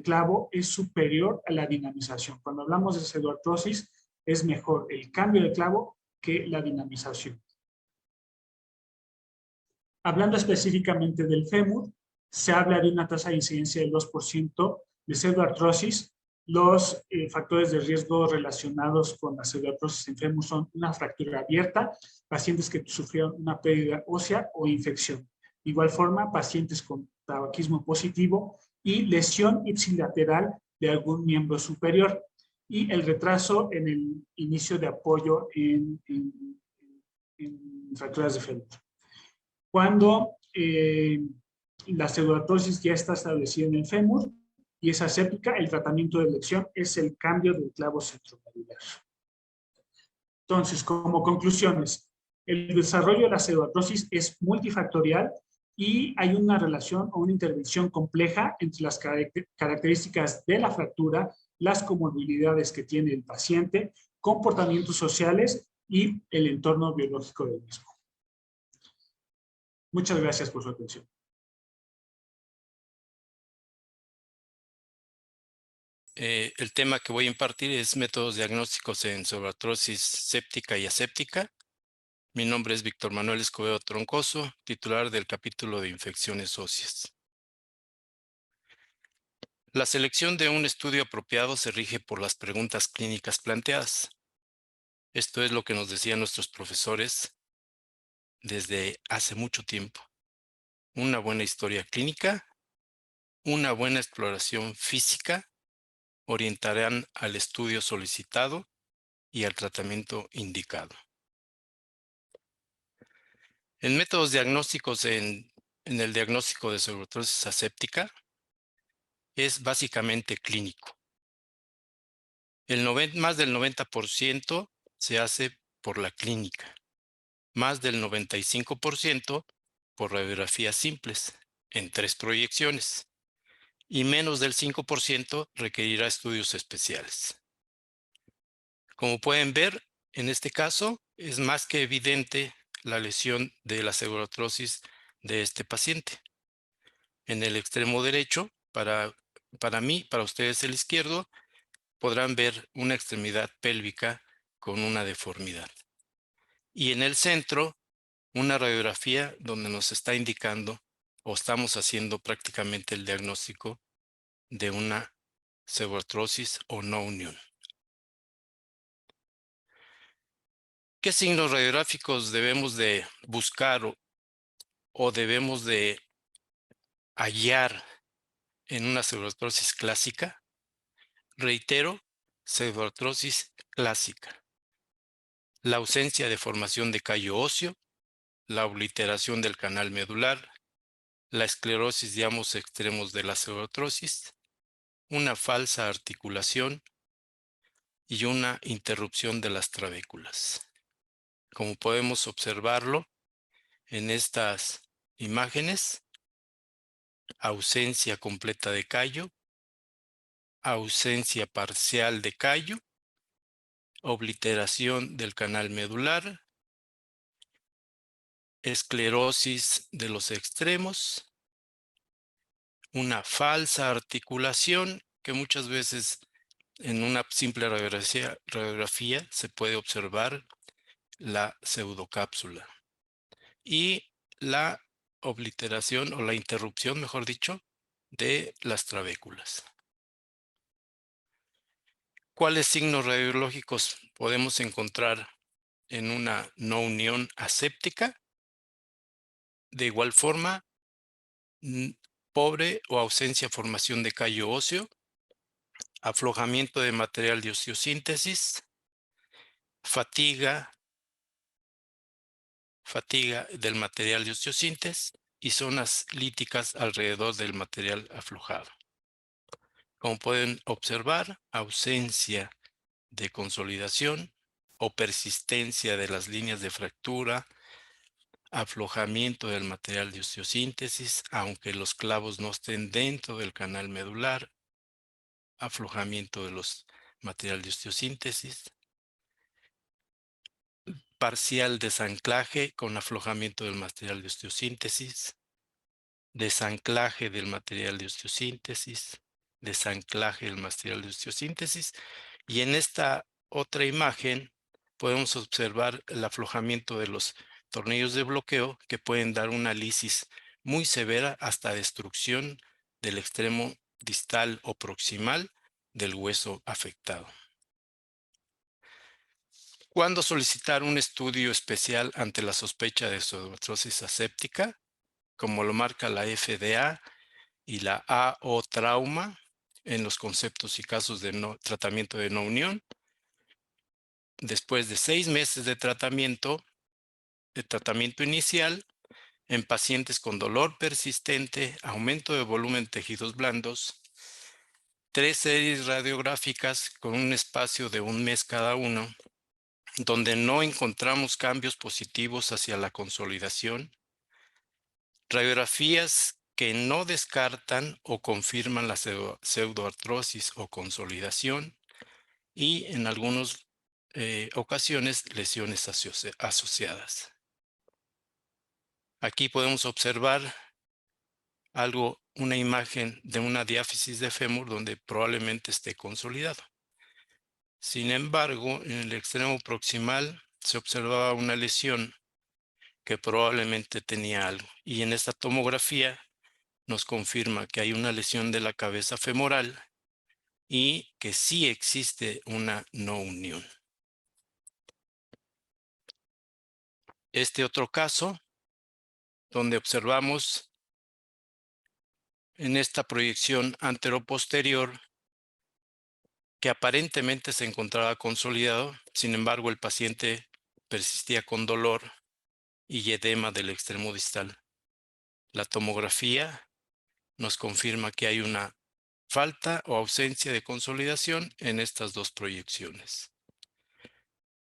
clavo es superior a la dinamización. Cuando hablamos de pseudoartrosis, es mejor el cambio de clavo que la dinamización. Hablando específicamente del fémur, se habla de una tasa de incidencia del 2% de pseudoartrosis. Los factores de riesgo relacionados con la pseudoartrosis en fémur son una fractura abierta, pacientes que sufrieron una pérdida ósea o infección. De igual forma, pacientes con tabaquismo positivo y lesión ipsilateral de algún miembro superior, y el retraso en el inicio de apoyo en fracturas de fémur. Cuando la pseudoartrosis ya está establecida en el fémur, y es aséptica, el tratamiento de elección es el cambio del clavo centromedular. Entonces, como conclusiones, el desarrollo de la pseudoartrosis es multifactorial y hay una relación o una intervención compleja entre las características de la fractura, las comorbilidades que tiene el paciente, comportamientos sociales y el entorno biológico del mismo. Muchas gracias por su atención. El tema que voy a impartir es métodos diagnósticos en pseudoartrosis séptica y aséptica. Mi nombre es Víctor Manuel Escobedo Troncoso, titular del capítulo de infecciones óseas. La selección de un estudio apropiado se rige por las preguntas clínicas planteadas. Esto es lo que nos decían nuestros profesores desde hace mucho tiempo. Una buena historia clínica, una buena exploración física orientarán al estudio solicitado y al tratamiento indicado. En métodos diagnósticos en el diagnóstico de pseudoartrosis aséptica es básicamente clínico. Más del 90% se hace por la clínica, más del 95% por radiografías simples en 3 proyecciones y menos del 5% requerirá estudios especiales. Como pueden ver, en este caso es más que evidente la lesión de la pseudoartrosis de este paciente. En el extremo derecho, para mí, para ustedes el izquierdo, podrán ver una extremidad pélvica con una deformidad. Y en el centro, una radiografía donde nos está indicando o estamos haciendo prácticamente el diagnóstico de una pseudoartrosis o no unión. ¿Qué signos radiográficos debemos de buscar o debemos de hallar en una pseudoartrosis clásica? Reitero, pseudoartrosis clásica. La ausencia de formación de callo óseo, la obliteración del canal medular, la esclerosis de ambos extremos de la pseudoartrosis, una falsa articulación y una interrupción de las trabéculas. Como podemos observarlo en estas imágenes, ausencia completa de callo, ausencia parcial de callo, obliteración del canal medular, esclerosis de los extremos, una falsa articulación que muchas veces en una simple radiografía se puede observar la pseudocápsula y la obliteración o la interrupción, mejor dicho, de las trabéculas. ¿Cuáles signos radiológicos podemos encontrar en una no unión aséptica? De igual forma, pobre o ausencia de formación de callo óseo, aflojamiento de material de osteosíntesis, fatiga del material de osteosíntesis y zonas líticas alrededor del material aflojado. Como pueden observar, ausencia de consolidación o persistencia de las líneas de fractura, aflojamiento del material de osteosíntesis, aunque los clavos no estén dentro del canal medular, aflojamiento de los materiales de osteosíntesis, parcial desanclaje con aflojamiento del material de osteosíntesis, desanclaje del material de osteosíntesis, desanclaje del material de osteosíntesis, y en esta otra imagen podemos observar el aflojamiento de los tornillos de bloqueo que pueden dar una lisis muy severa hasta destrucción del extremo distal o proximal del hueso afectado. ¿Cuándo solicitar un estudio especial ante la sospecha de pseudoartrosis aséptica? Como lo marca la FDA y la AO Trauma en los conceptos y casos de tratamiento de no unión. Después de 6 meses de tratamiento inicial, en pacientes con dolor persistente, aumento de volumen de tejidos blandos, 3 series radiográficas con un espacio de 1 mes cada uno, donde no encontramos cambios positivos hacia la consolidación, radiografías que no descartan o confirman la pseudoartrosis o consolidación, y en algunas ocasiones lesiones asociadas. Aquí podemos observar una imagen de una diáfisis de fémur donde probablemente esté consolidado. Sin embargo, en el extremo proximal se observaba una lesión que probablemente tenía algo, y en esta tomografía nos confirma que hay una lesión de la cabeza femoral y que sí existe una no unión. Este otro caso, donde observamos en esta proyección anteroposterior que aparentemente se encontraba consolidado, sin embargo el paciente persistía con dolor y edema del extremo distal. La tomografía nos confirma que hay una falta o ausencia de consolidación en estas dos proyecciones.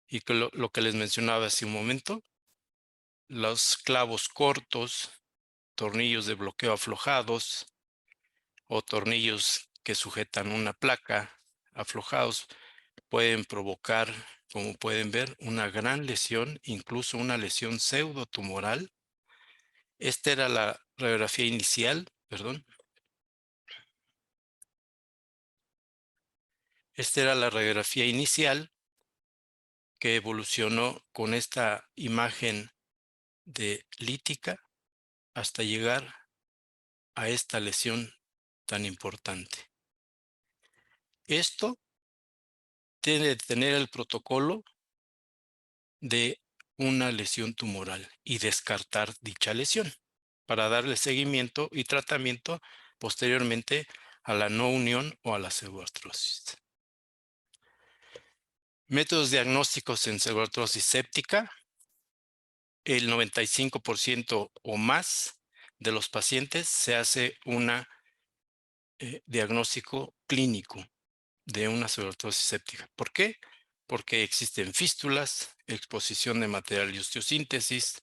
Y que lo que les mencionaba hace un momento, los clavos cortos, tornillos de bloqueo aflojados o tornillos que sujetan una placa aflojados pueden provocar, como pueden ver, una gran lesión, incluso una lesión pseudotumoral. Esta era la radiografía inicial, perdón. Esta era la radiografía inicial que evolucionó con esta imagen de lítica hasta llegar a esta lesión tan importante. Esto tiene que tener el protocolo de una lesión tumoral y descartar dicha lesión para darle seguimiento y tratamiento posteriormente a la no unión o a la pseudoartrosis. Métodos diagnósticos en pseudoartrosis séptica. El 95% o más de los pacientes se hace un diagnóstico clínico de una pseudoartrosis séptica. ¿Por qué? Porque existen fístulas, exposición de material de osteosíntesis,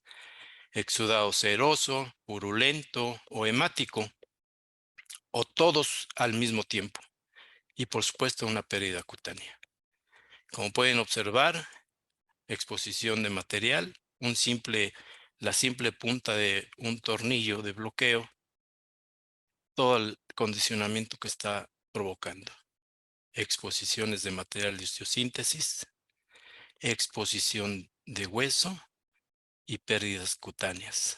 exudado seroso, purulento o hemático, o todos al mismo tiempo, y por supuesto una pérdida cutánea. Como pueden observar, exposición de material, la simple punta de un tornillo de bloqueo, todo el condicionamiento que está provocando. Exposiciones de material de osteosíntesis, exposición de hueso y pérdidas cutáneas.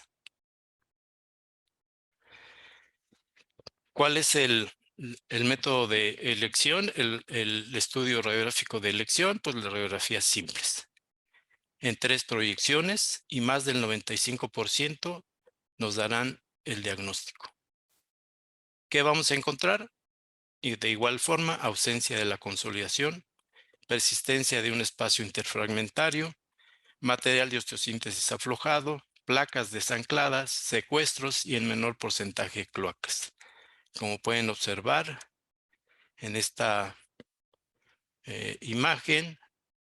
¿Cuál es el método de elección? El estudio radiográfico de elección, pues las radiografías simples. En 3 proyecciones y más del 95% nos darán el diagnóstico. ¿Qué vamos a encontrar? Y de igual forma, ausencia de la consolidación, persistencia de un espacio interfragmentario, material de osteosíntesis aflojado, placas desancladas, secuestros y en menor porcentaje cloacas. Como pueden observar en esta imagen,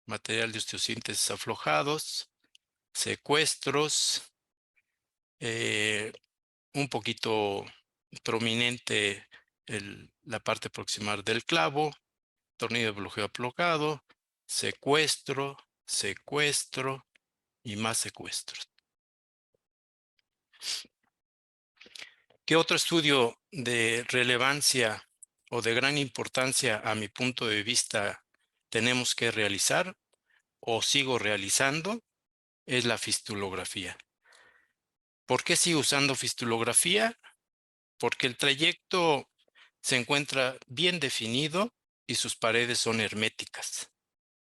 material de osteosíntesis aflojados, secuestros, un poquito prominente la parte proximal del clavo, tornillo de bloqueo aflojado, secuestro, secuestro y más secuestros. ¿Qué otro estudio de relevancia o de gran importancia a mi punto de vista tenemos que realizar o sigo realizando? Es la fistulografía. ¿Por qué sigo usando fistulografía? Porque el trayecto se encuentra bien definido y sus paredes son herméticas.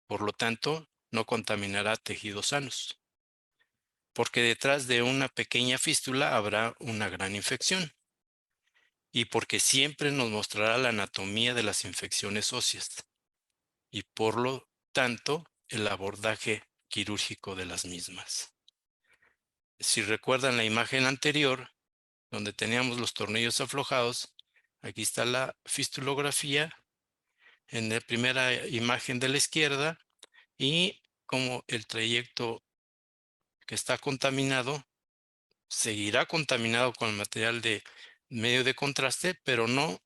Por lo tanto, no contaminará tejidos sanos. Porque detrás de una pequeña fístula habrá una gran infección. Y porque siempre nos mostrará la anatomía de las infecciones óseas. Y por lo tanto, el abordaje quirúrgico de las mismas. Si recuerdan la imagen anterior, donde teníamos los tornillos aflojados, aquí está la fistulografía en la primera imagen de la izquierda y como el trayecto que está contaminado seguirá contaminado con el material de medio de contraste, pero no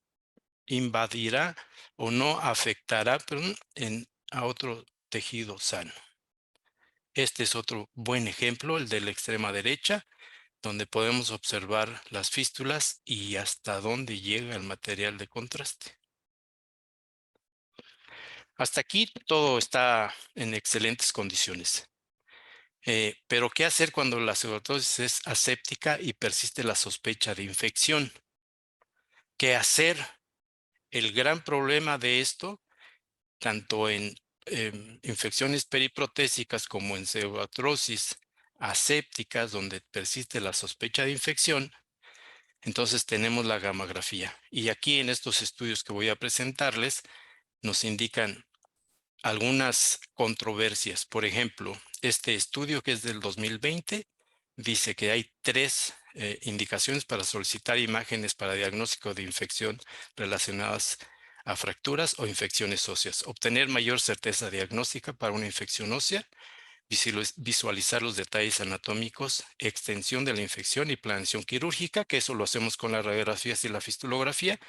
invadirá o no afectará, perdón, a otro tejido sano. Este es otro buen ejemplo, el de la extrema derecha, donde podemos observar las fístulas y hasta dónde llega el material de contraste. Hasta aquí todo está en excelentes condiciones. Pero ¿qué hacer cuando la pseudoartrosis es aséptica y persiste la sospecha de infección? ¿Qué hacer? El gran problema de esto, tanto en infecciones periprotésicas como en pseudoartrosis asépticas, donde persiste la sospecha de infección, entonces tenemos la gammagrafía. Y aquí en estos estudios que voy a presentarles, nos indican algunas controversias. Por ejemplo, este estudio que es del 2020 dice que hay 3 indicaciones para solicitar imágenes para diagnóstico de infección relacionadas a fracturas o infecciones óseas. Obtener mayor certeza diagnóstica para una infección ósea, visualizar los detalles anatómicos, extensión de la infección y planeación quirúrgica, que eso lo hacemos con las radiografías y la fistulografía,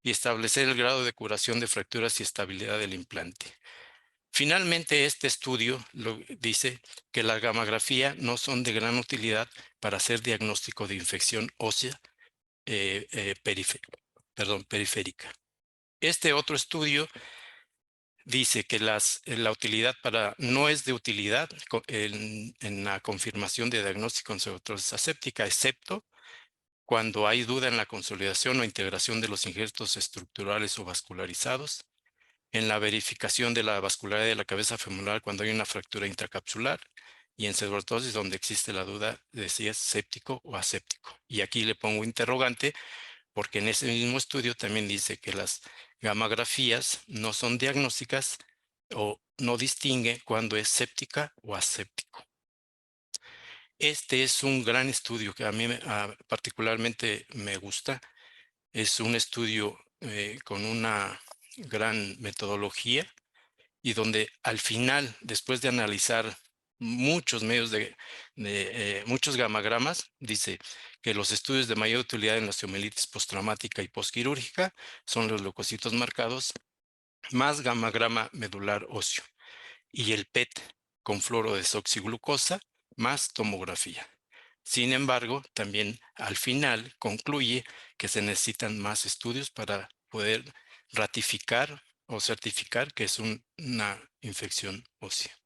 y establecer el grado de curación de fracturas y estabilidad del implante. Finalmente, este estudio dice que la gammagrafía no son de gran utilidad para hacer diagnóstico de infección ósea periférica. Este otro estudio dice que la utilidad no es de utilidad en la confirmación de diagnóstico en pseudoartrosis aséptica, excepto cuando hay duda en la consolidación o integración de los injertos estructurales o vascularizados, en la verificación de la vascularidad de la cabeza femoral cuando hay una fractura intracapsular y en pseudoartrosis donde existe la duda de si es séptico o aséptico. Y aquí le pongo interrogante porque en ese mismo estudio también dice que las gammagrafías no son diagnósticas o no distingue cuando es séptica o aséptico. Este es un gran estudio que a mí particularmente me gusta. Es un estudio con una gran metodología y donde al final, después de analizar muchos medios muchos gammagramas, dice que los estudios de mayor utilidad en la osteomielitis postraumática y postquirúrgica son los leucocitos marcados más gammagrama medular óseo y el PET con fluorodesoxiglucosa más tomografía. Sin embargo, también al final concluye que se necesitan más estudios para poder ratificar o certificar que es una infección ósea.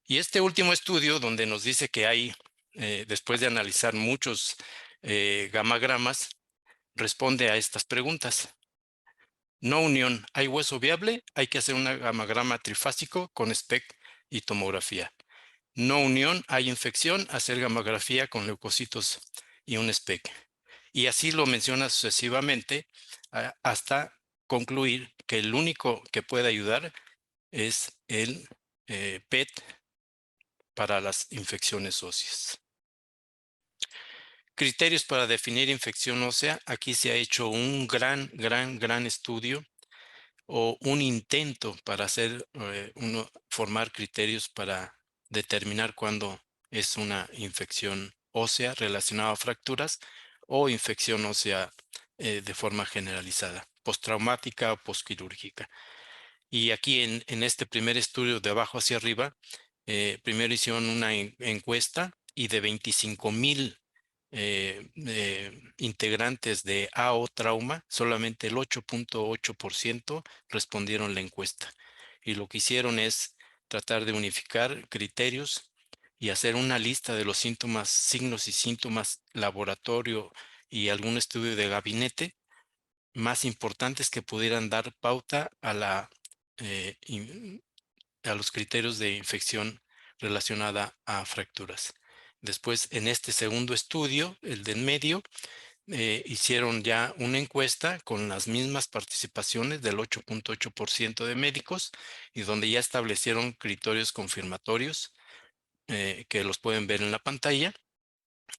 Y este último estudio donde nos dice que hay, después de analizar muchos gammagramas, responde a estas preguntas. No unión, ¿hay hueso viable? Hay que hacer un gammagrama trifásico con SPECT y tomografía. No unión, hay infección, hacer gammagrafía con leucocitos y un SPECT. Y así lo menciona sucesivamente hasta concluir que el único que puede ayudar es el PET para las infecciones óseas. Criterios para definir infección ósea. Aquí se ha hecho un gran estudio o un intento para formar criterios para determinar cuándo es una infección ósea relacionada a fracturas o infección ósea de forma generalizada, postraumática o postquirúrgica. Y aquí en este primer estudio de abajo hacia arriba, primero hicieron una encuesta y de 25,000 integrantes de AO Trauma, solamente el 8.8% respondieron la encuesta. Y lo que hicieron es tratar de unificar criterios y hacer una lista de los síntomas, signos y síntomas, laboratorio y algún estudio de gabinete más importantes que pudieran dar pauta a los criterios de infección relacionada a fracturas. Después, en este segundo estudio, el de en medio, hicieron ya una encuesta con las mismas participaciones del 8.8% de médicos y donde ya establecieron criterios confirmatorios que los pueden ver en la pantalla.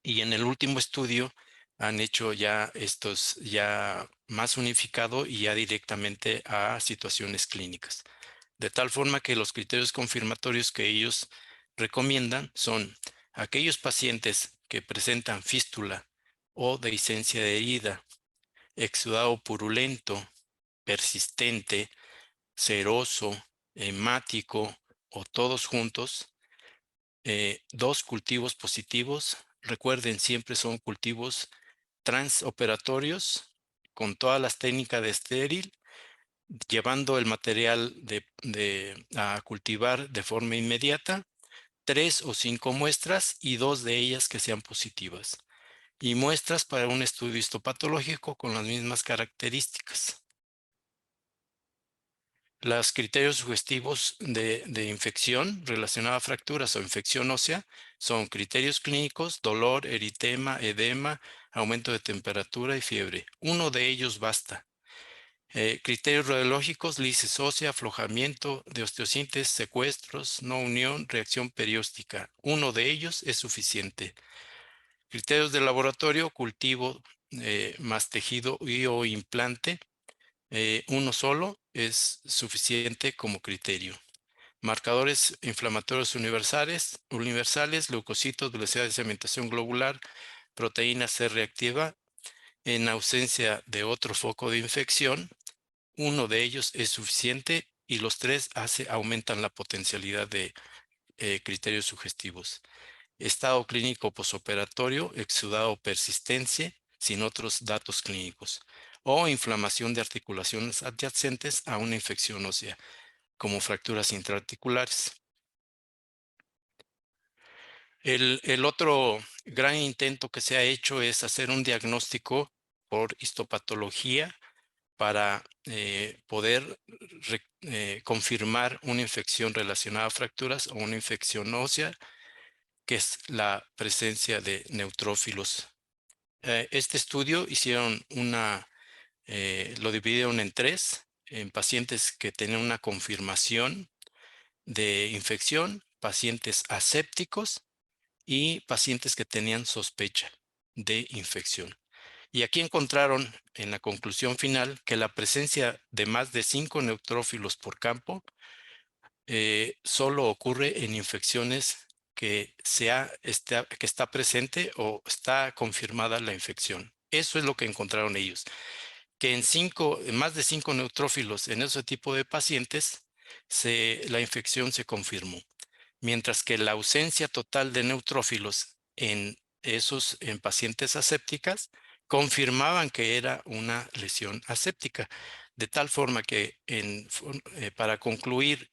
Y en el último estudio han hecho ya estos ya más unificado y ya directamente a situaciones clínicas. De tal forma que los criterios confirmatorios que ellos recomiendan son aquellos pacientes que presentan fístula o dehiscencia de herida, exudado purulento, persistente, seroso, hemático o todos juntos, 2 cultivos positivos. Recuerden, siempre son cultivos transoperatorios con todas las técnicas de estéril, llevando el material a cultivar de forma inmediata, 3 o 5 muestras y 2 de ellas que sean positivas. Y muestras para un estudio histopatológico con las mismas características. Los criterios sugestivos de infección relacionada a fracturas o infección ósea son criterios clínicos, dolor, eritema, edema, aumento de temperatura y fiebre. Uno de ellos basta. Criterios radiológicos, lisis ósea, aflojamiento de osteosíntesis, secuestros, no unión, reacción perióstica. Uno de ellos es suficiente. Criterios de laboratorio, cultivo más tejido y o implante. Uno solo es suficiente como criterio. Marcadores inflamatorios universales, leucocitos, velocidad de segmentación globular, proteína C reactiva. En ausencia de otro foco de infección, uno de ellos es suficiente y los 3 aumentan la potencialidad de criterios sugestivos. Estado clínico posoperatorio, exudado persistencia, sin otros datos clínicos, o inflamación de articulaciones adyacentes a una infección ósea, como fracturas intraarticulares. El otro gran intento que se ha hecho es hacer un diagnóstico por histopatología para poder confirmar una infección relacionada a fracturas o una infección ósea, que es la presencia de neutrófilos. Este estudio lo dividieron en 3, en pacientes que tenían una confirmación de infección, pacientes asépticos y pacientes que tenían sospecha de infección. Y aquí encontraron en la conclusión final que la presencia de más de 5 neutrófilos por campo solo ocurre en infecciones que está presente o está confirmada la infección. Eso es lo que encontraron ellos, que en más de 5 neutrófilos en ese tipo de pacientes la infección se confirmó, mientras que la ausencia total de neutrófilos en pacientes asépticas confirmaban que era una lesión aséptica, de tal forma que para concluir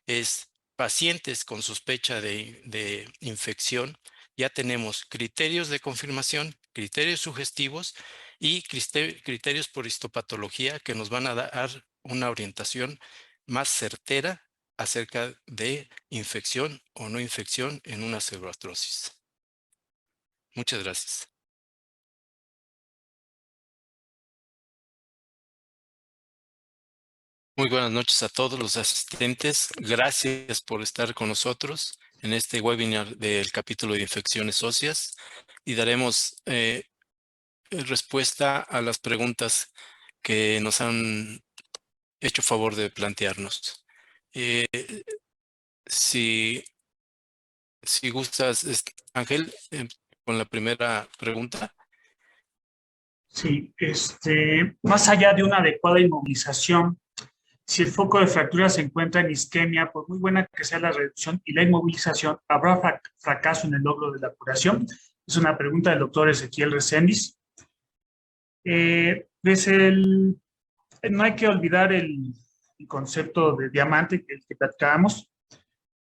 es pacientes con sospecha de infección. Ya tenemos criterios de confirmación, criterios sugestivos y criterios por histopatología que nos van a dar una orientación más certera acerca de infección o no infección en una pseudoartrosis. Muchas gracias. Muy buenas noches a todos los asistentes. Gracias por estar con nosotros en este webinar del capítulo de infecciones óseas y daremos respuesta a las preguntas que nos han hecho favor de plantearnos. Si gustas, Ángel, con la primera pregunta. Sí, más allá de una adecuada inmovilización, si el foco de fractura se encuentra en isquemia, por muy buena que sea la reducción y la inmovilización, ¿habrá fracaso en el logro de la curación? Es una pregunta del doctor Ezequiel Reséndiz. No hay que olvidar el concepto de diamante que platicábamos.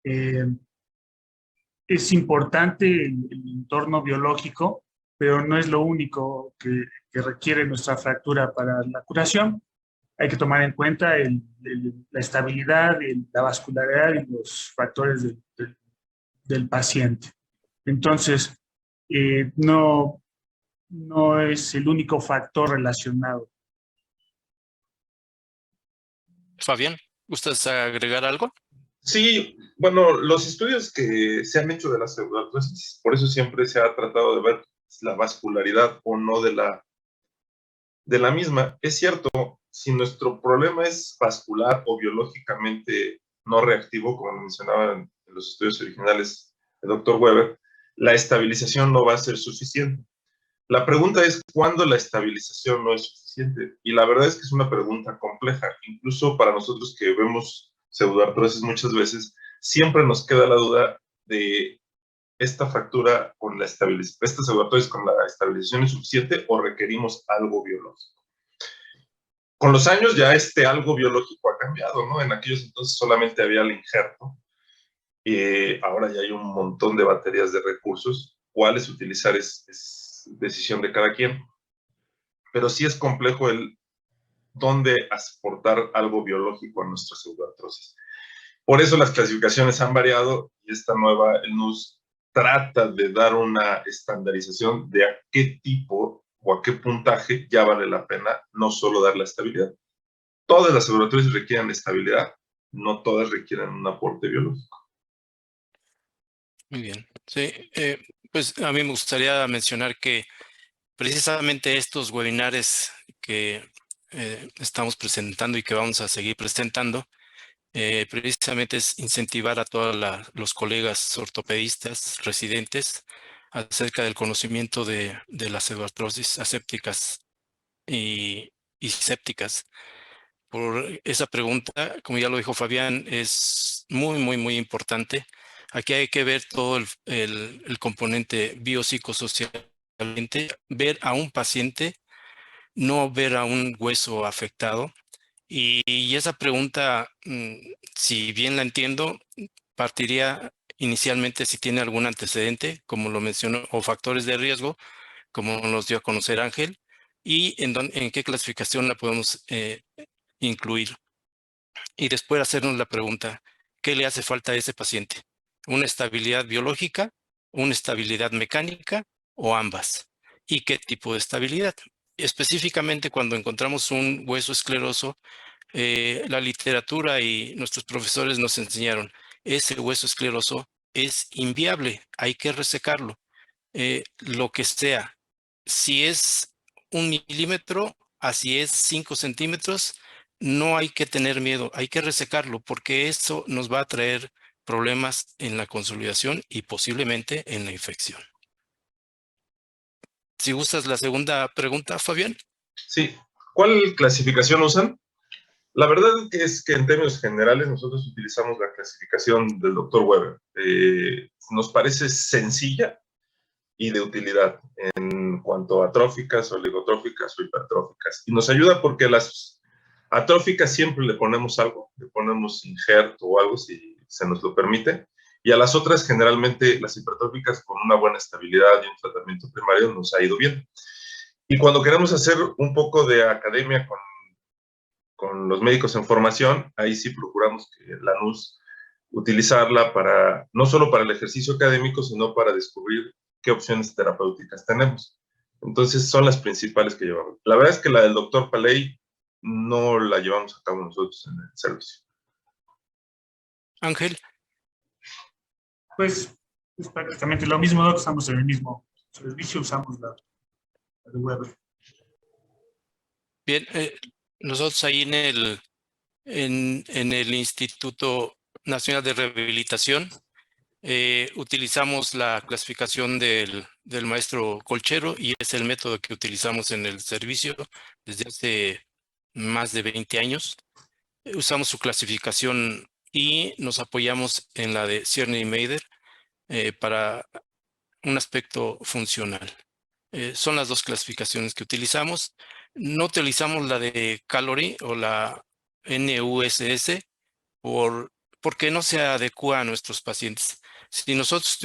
Es importante el entorno biológico, pero no es lo único que requiere nuestra fractura para la curación. Hay que tomar en cuenta la estabilidad, la vascularidad y los factores del paciente. Entonces, no es el único factor relacionado. Fabián, ¿gustas agregar algo? Sí, bueno, los estudios que se han hecho de la pseudoartrosis, por eso siempre se ha tratado de ver la vascularidad o no de la misma. Es cierto, si nuestro problema es vascular o biológicamente no reactivo, como mencionaba en los estudios originales del doctor Weber, la estabilización no va a ser suficiente. La pregunta es, ¿cuándo la estabilización no es suficiente? Y la verdad es que es una pregunta compleja. Incluso para nosotros que vemos pseudoartrosis muchas veces, siempre nos queda la duda de esta fractura con la estabilización, esta pseudoartrosis con la estabilización es suficiente o requerimos algo biológico. Con los años ya algo biológico ha cambiado, ¿no? En aquellos entonces solamente había el injerto. Ahora ya hay un montón de baterías de recursos. ¿Cuáles utilizar es decisión de cada quien? Pero sí es complejo el dónde aportar algo biológico a nuestra pseudoartrosis. Por eso las clasificaciones han variado y esta nueva, el NUS, trata de dar una estandarización de a qué tipo o a qué puntaje ya vale la pena no solo dar la estabilidad. Todas las pseudoartrosis requieren estabilidad, no todas requieren un aporte biológico. Muy bien. Sí, pues a mí me gustaría mencionar que precisamente estos webinares que estamos presentando y que vamos a seguir presentando, precisamente es incentivar a todos los colegas ortopedistas residentes acerca del conocimiento de las pseudoartrosis asépticas y sépticas. Por esa pregunta, como ya lo dijo Fabián, es muy, muy, muy importante. Aquí hay que ver todo el componente biopsicosocialmente, ver a un paciente, no ver a un hueso afectado. Y esa pregunta, si bien la entiendo, partiría inicialmente si tiene algún antecedente, como lo mencionó, o factores de riesgo, como nos dio a conocer Ángel, y en qué clasificación la podemos incluir. Y después hacernos la pregunta, ¿qué le hace falta a ese paciente? ¿Una estabilidad biológica, una estabilidad mecánica o ambas? ¿Y qué tipo de estabilidad? Específicamente cuando encontramos un hueso escleroso, la literatura y nuestros profesores nos enseñaron, ese hueso escleroso es inviable, hay que resecarlo, lo que sea. Si es 1 milímetro, así es 5 centímetros, no hay que tener miedo, hay que resecarlo porque eso nos va a traer problemas en la consolidación y posiblemente en la infección. Si gustas la segunda pregunta, Fabián. Sí. ¿Cuál clasificación usan? La verdad es que en términos generales nosotros utilizamos la clasificación del Dr. Weber. Nos parece sencilla y de utilidad en cuanto a atróficas, oligotróficas o hipertróficas. Y nos ayuda porque las atróficas siempre le ponemos algo, le ponemos injerto o algo si se nos lo permite. Y a las otras, generalmente, las hipertróficas con una buena estabilidad y un tratamiento primario nos ha ido bien. Y cuando queremos hacer un poco de academia con los médicos en formación, ahí sí procuramos que la NUS utilizarla para, no solo para el ejercicio académico, sino para descubrir qué opciones terapéuticas tenemos. Entonces, son las principales que llevamos. La verdad es que la del doctor Paley no la llevamos a cabo nosotros en el servicio. Ángel. Pues es prácticamente lo mismo, ¿no? Que estamos en el mismo servicio, usamos la de Weber. Bien, nosotros ahí en el Instituto Nacional de Rehabilitación utilizamos la clasificación del maestro Colchero y es el método que utilizamos en el servicio desde hace más de 20 años. Usamos su clasificación y nos apoyamos en la de Cierne y Meider para un aspecto funcional. Son las dos clasificaciones que utilizamos. No utilizamos la de Calorie o la NUSS porque no se adecua a nuestros pacientes. Si nosotros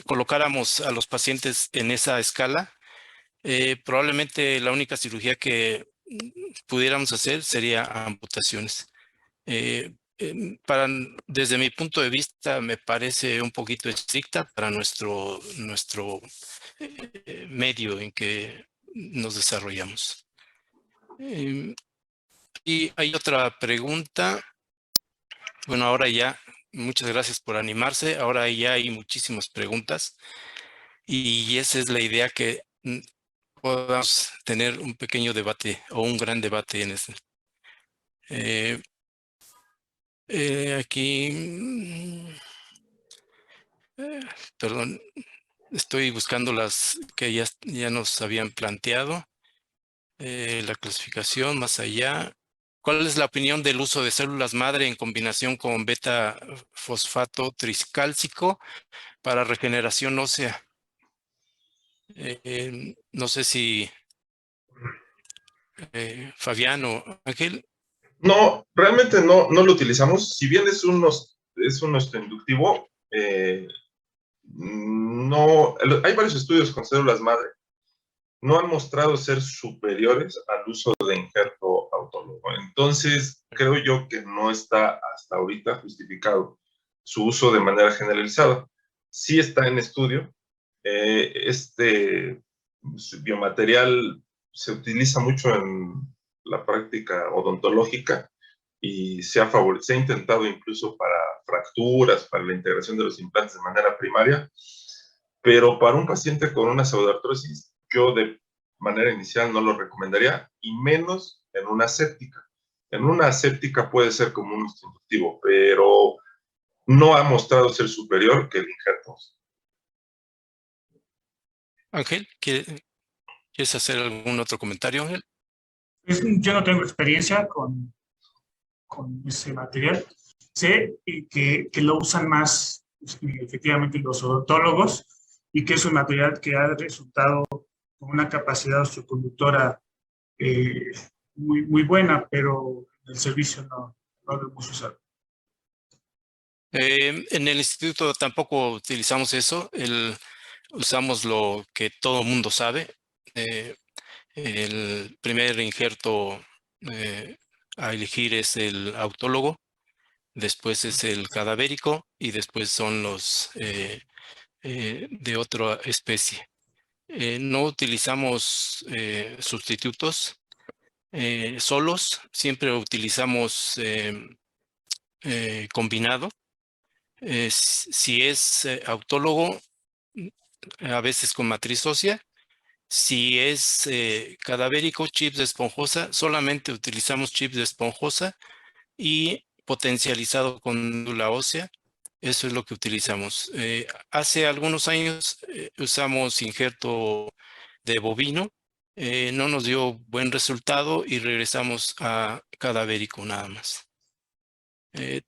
colocáramos a los pacientes en esa escala, probablemente la única cirugía que pudiéramos hacer sería amputaciones. Desde mi punto de vista, me parece un poquito estricta para nuestro medio en que nos desarrollamos. Y hay otra pregunta. Bueno, ahora ya, muchas gracias por animarse. Ahora ya hay muchísimas preguntas. y esa es la idea, que podamos tener un pequeño debate o un gran debate en este. Aquí, perdón, estoy buscando las que ya nos habían planteado. La clasificación más allá. ¿Cuál es la opinión del uso de células madre en combinación con beta fosfato triscálcico para regeneración ósea? No sé si Fabián o Ángel. No, realmente no lo utilizamos. Si bien es un inductivo, no, hay varios estudios con células madre. No han mostrado ser superiores al uso de injerto autólogo. Entonces, creo yo que no está hasta ahorita justificado su uso de manera generalizada. Sí está en estudio. Este biomaterial se utiliza mucho en la práctica odontológica y se ha intentado incluso para fracturas, para la integración de los implantes de manera primaria, pero para un paciente con una pseudoartrosis, yo de manera inicial no lo recomendaría, y menos en una séptica. En una séptica puede ser como un inductivo, pero no ha mostrado ser superior que el injerto. Ángel, ¿quieres hacer algún otro comentario, Ángel? Yo no tengo experiencia con ese material. Sé que lo usan más efectivamente los odontólogos y que es un material que ha resultado con una capacidad osteoconductora muy buena, pero el servicio no lo hemos usado. En el instituto tampoco utilizamos eso. Usamos lo que todo mundo sabe. El primer injerto a elegir es el autólogo, después es el cadavérico y después son los de otra especie. No utilizamos sustitutos solos, siempre utilizamos combinado. Si es autólogo, a veces con matriz ósea. Si es cadavérico, chips de esponjosa, solamente utilizamos chips de esponjosa y potencializado con médula ósea. Eso es lo que utilizamos. Hace algunos años usamos injerto de bovino. No nos dio buen resultado y regresamos a cadavérico nada más.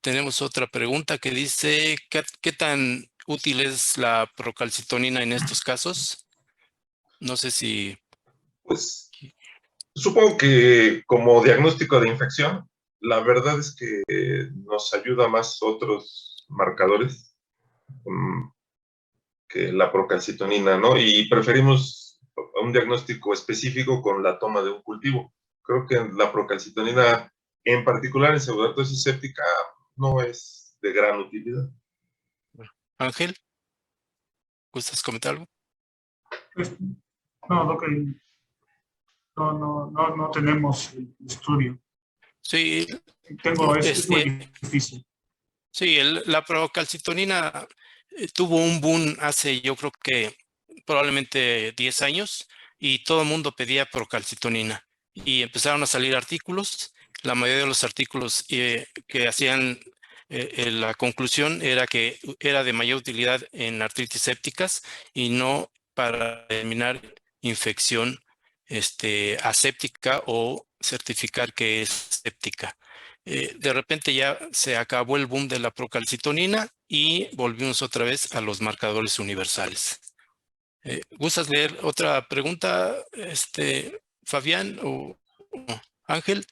Tenemos otra pregunta que dice, ¿qué tan útil es la procalcitonina en estos casos? No sé si... Pues supongo que como diagnóstico de infección, la verdad es que nos ayuda más otros marcadores que la procalcitonina, ¿no? Y preferimos un diagnóstico específico con la toma de un cultivo. Creo que la procalcitonina, en particular en pseudoartrosis séptica, no es de gran utilidad. Ángel, ¿gustas comentar algo? Pues, no, no tenemos el estudio. Sí, Es muy difícil. Sí, la procalcitonina tuvo un boom hace, yo creo que probablemente 10 años, y todo el mundo pedía procalcitonina. Y empezaron a salir artículos. La mayoría de los artículos que hacían la conclusión era que era de mayor utilidad en artritis sépticas y no para eliminar infección aséptica o certificar que es séptica. De repente ya se acabó el boom de la procalcitonina y volvimos otra vez a los marcadores universales. ¿Gustas leer otra pregunta, Fabián o Ángel?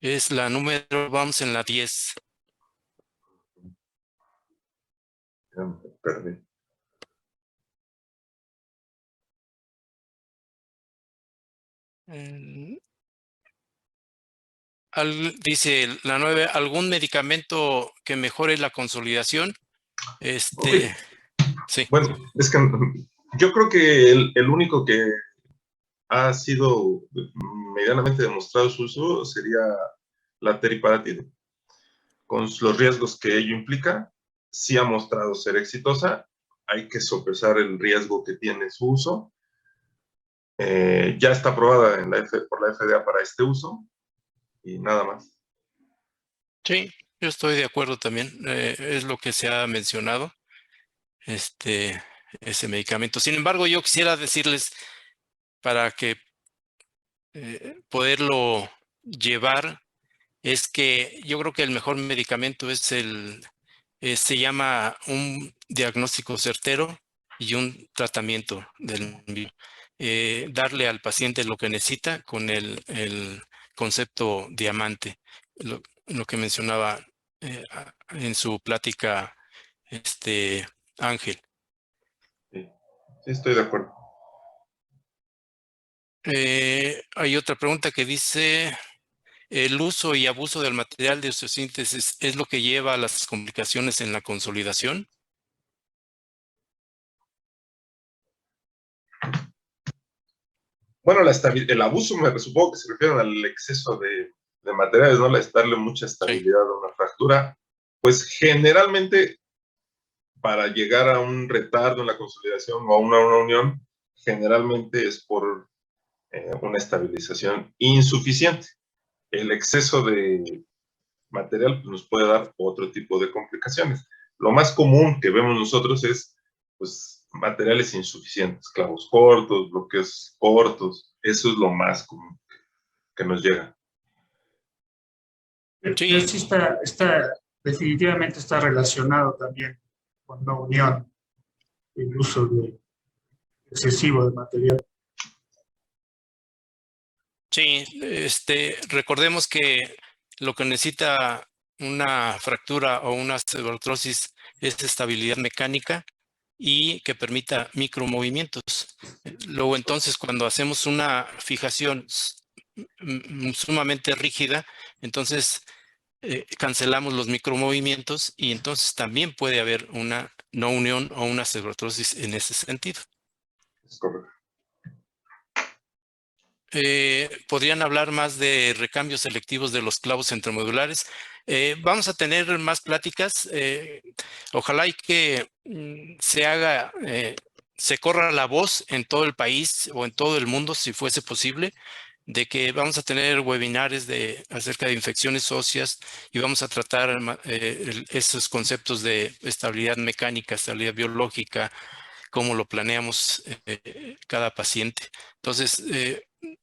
Es la número, vamos en la 10. Ya me perdí. Dice la 9, ¿algún medicamento que mejore la consolidación? Okay. Sí. Bueno, es que yo creo que el único que ha sido medianamente demostrado su uso sería la teriparatide. con los riesgos que ello implica, sí ha mostrado ser exitosa. Hay que sopesar el riesgo que tiene su uso. Ya está aprobada por la FDA para este uso y nada más. Sí, yo estoy de acuerdo también. Es lo que se ha mencionado, ese medicamento. Sin embargo, yo quisiera decirles, para que poderlo llevar, es que yo creo que el mejor medicamento es se llama un diagnóstico certero y un tratamiento del mismo. Darle al paciente lo que necesita con el concepto diamante, lo que mencionaba en su plática Ángel. Sí, sí estoy de acuerdo. Hay otra pregunta que dice: ¿el uso y abuso del material de osteosíntesis es lo que lleva a las complicaciones en la consolidación? Bueno, el abuso me supongo que se refieren al exceso de materiales, ¿no? Darle mucha estabilidad a una fractura. Pues generalmente, para llegar a un retardo en la consolidación o a una unión, generalmente es por una estabilización insuficiente. El exceso de material pues, nos puede dar otro tipo de complicaciones. Lo más común que vemos nosotros es pues, materiales insuficientes, clavos cortos, bloqueos cortos. Eso es lo más común que nos llega. Pero sí definitivamente está relacionado también con la unión, el uso excesivo de material. Sí, recordemos que lo que necesita una fractura o una osteoartrosis es estabilidad mecánica y que permita micromovimientos. Luego, entonces, cuando hacemos una fijación sumamente rígida, entonces cancelamos los micromovimientos y entonces también puede haber una no unión o una osteoartrosis en ese sentido. Es correcto. ¿Podrían hablar más de recambios selectivos de los clavos centromedulares? Vamos a tener más pláticas. Ojalá y que se corra la voz en todo el país o en todo el mundo, si fuese posible, de que vamos a tener webinares acerca de infecciones óseas y vamos a tratar esos conceptos de estabilidad mecánica, estabilidad biológica, cómo lo planeamos cada paciente. Entonces,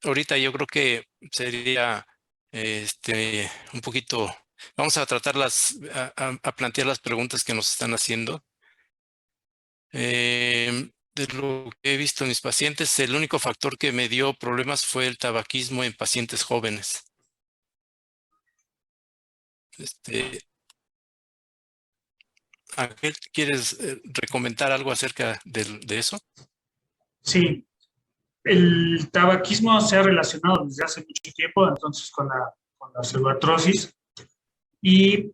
ahorita yo creo que sería un poquito, vamos a tratar a plantear las preguntas que nos están haciendo. De lo que he visto en mis pacientes, el único factor que me dio problemas fue el tabaquismo en pacientes jóvenes. Ángel, ¿quieres recomendar algo acerca de eso? Sí, el tabaquismo se ha relacionado desde hace mucho tiempo, entonces, con la osteoartrosis y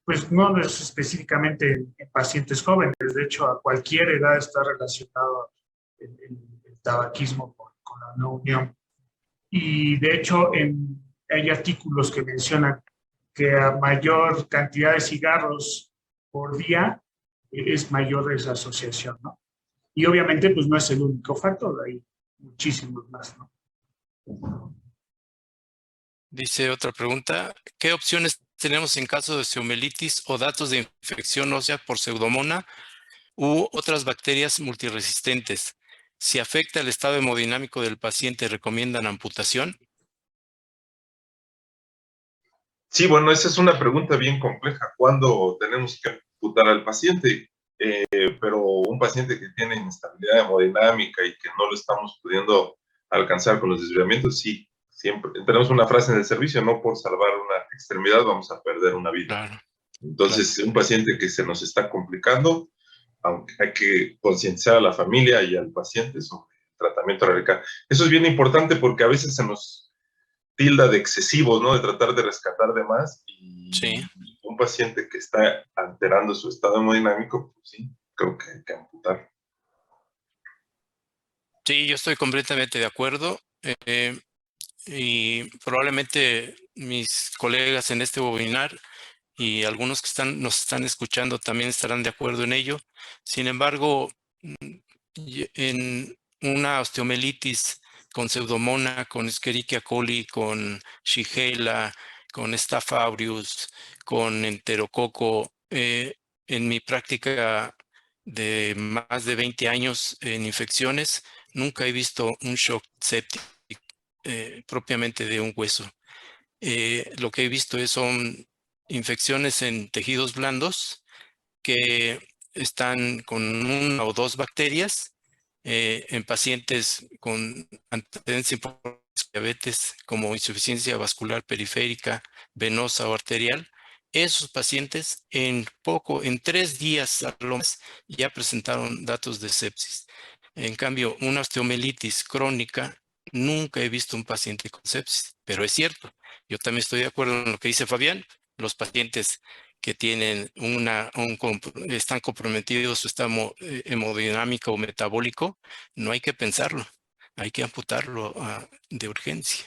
pues no es específicamente en pacientes jóvenes, de hecho a cualquier edad está relacionado el tabaquismo con la no unión. Y de hecho hay artículos que mencionan que a mayor cantidad de cigarros por día es mayor esa asociación, ¿no? Y obviamente pues no es el único factor, hay muchísimos más, ¿no? Dice otra pregunta: ¿qué opciones tenemos en caso de osteomelitis o datos de infección ósea por pseudomonas u otras bacterias multiresistentes? Si afecta el estado hemodinámico del paciente, ¿recomiendan amputación? Sí, bueno, esa es una pregunta bien compleja. ¿Cuándo tenemos que amputar al paciente? Pero un paciente que tiene inestabilidad hemodinámica y que no lo estamos pudiendo alcanzar con los desviamientos, sí, siempre tenemos una frase en el servicio: no por salvar una extremidad vamos a perder una vida. Claro. Entonces, un paciente que se nos está complicando, aunque hay que concienciar a la familia y al paciente sobre el tratamiento radical. Eso es bien importante porque a veces se nos tilda de excesivos, ¿no? De tratar de rescatar de más, y Sí. un paciente que está alterando su estado hemodinámico, pues sí, creo que hay que amputar. Sí, yo estoy completamente de acuerdo. Y probablemente mis colegas en este webinar y algunos que nos están escuchando también estarán de acuerdo en ello. Sin embargo, en una osteomelitis con Pseudomonas, con Escherichia coli, con Shigella, con Staph aureus, con enterococo, en mi práctica de más de 20 años en infecciones, nunca he visto un shock séptico propiamente de un hueso. Lo que he visto son infecciones en tejidos blandos que están con una o dos bacterias en pacientes con antecedentes por diabetes como insuficiencia vascular periférica, venosa o arterial. Esos pacientes en 3 días a lo más ya presentaron datos de sepsis. En cambio, una osteomelitis crónica, nunca he visto un paciente con sepsis, pero es cierto. Yo también estoy de acuerdo en lo que dice Fabián. Los pacientes que tienen están comprometidos su estado hemodinámico o metabólico, no hay que pensarlo, hay que amputarlo de urgencia.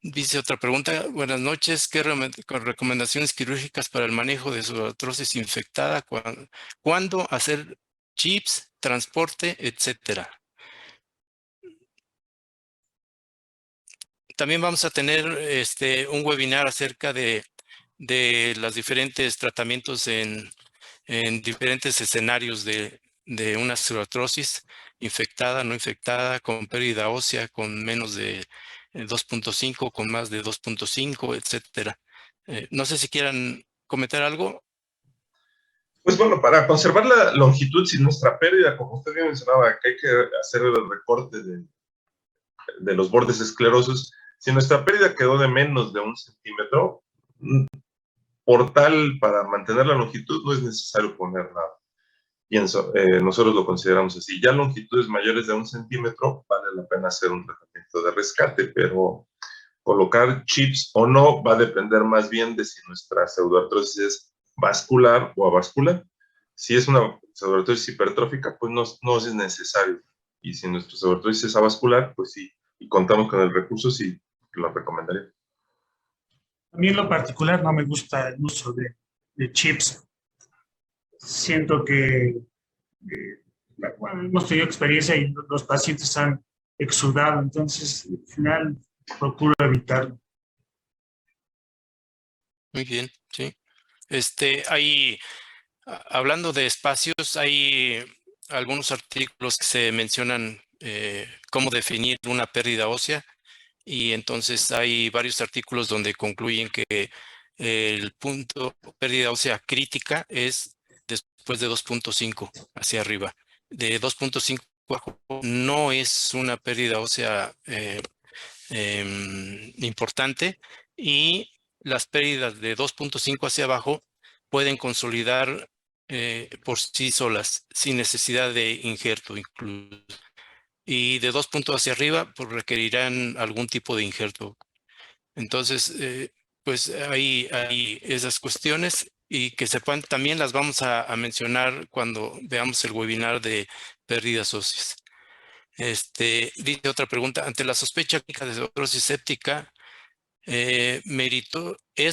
Dice otra pregunta, buenas noches, ¿qué recomendaciones quirúrgicas para el manejo de su artrosis infectada? ¿Cuándo hacer chips, transporte, etcétera? También vamos a tener un webinar acerca de los diferentes tratamientos en diferentes escenarios de una pseudoartrosis infectada, no infectada, con pérdida ósea, con menos de 2.5, con más de 2.5, etcétera. No sé si quieran comentar algo. Pues bueno, para conservar la longitud sin nuestra pérdida, como usted bien mencionaba, que hay que hacer el recorte de los bordes esclerosos, si nuestra pérdida quedó de menos de 1 centímetro, por tal, para mantener la longitud no es necesario poner nada. Nosotros lo consideramos así. Ya longitudes mayores de 1 centímetro vale la pena hacer un tratamiento de rescate, pero colocar chips o no va a depender más bien de si nuestra pseudoartrosis es vascular o avascular. Si es una pseudoartrosis hipertrófica, pues no es necesario. Y si nuestra pseudoartrosis es avascular, pues sí, y contamos con el recurso, sí, lo recomendaría. A mí en lo particular no me gusta el uso de chips. Siento que bueno, hemos tenido experiencia y los pacientes han exudado, entonces al final procuro evitarlo. Muy bien, sí. Hablando de espacios, hay algunos artículos que se mencionan cómo definir una pérdida ósea, y entonces hay varios artículos donde concluyen que el punto pérdida ósea crítica es después de 2.5 hacia arriba. De 2.5 abajo no es una pérdida ósea importante, y las pérdidas de 2.5 hacia abajo pueden consolidar por sí solas, sin necesidad de injerto incluso. Y de 2 puntos hacia arriba, pues requerirán algún tipo de injerto. Entonces, pues hay esas cuestiones, y que sepan, también las vamos a mencionar cuando veamos el webinar de pérdidas óseas. Dice otra pregunta, ante la sospecha clínica de pseudoartrosis séptica, ¿es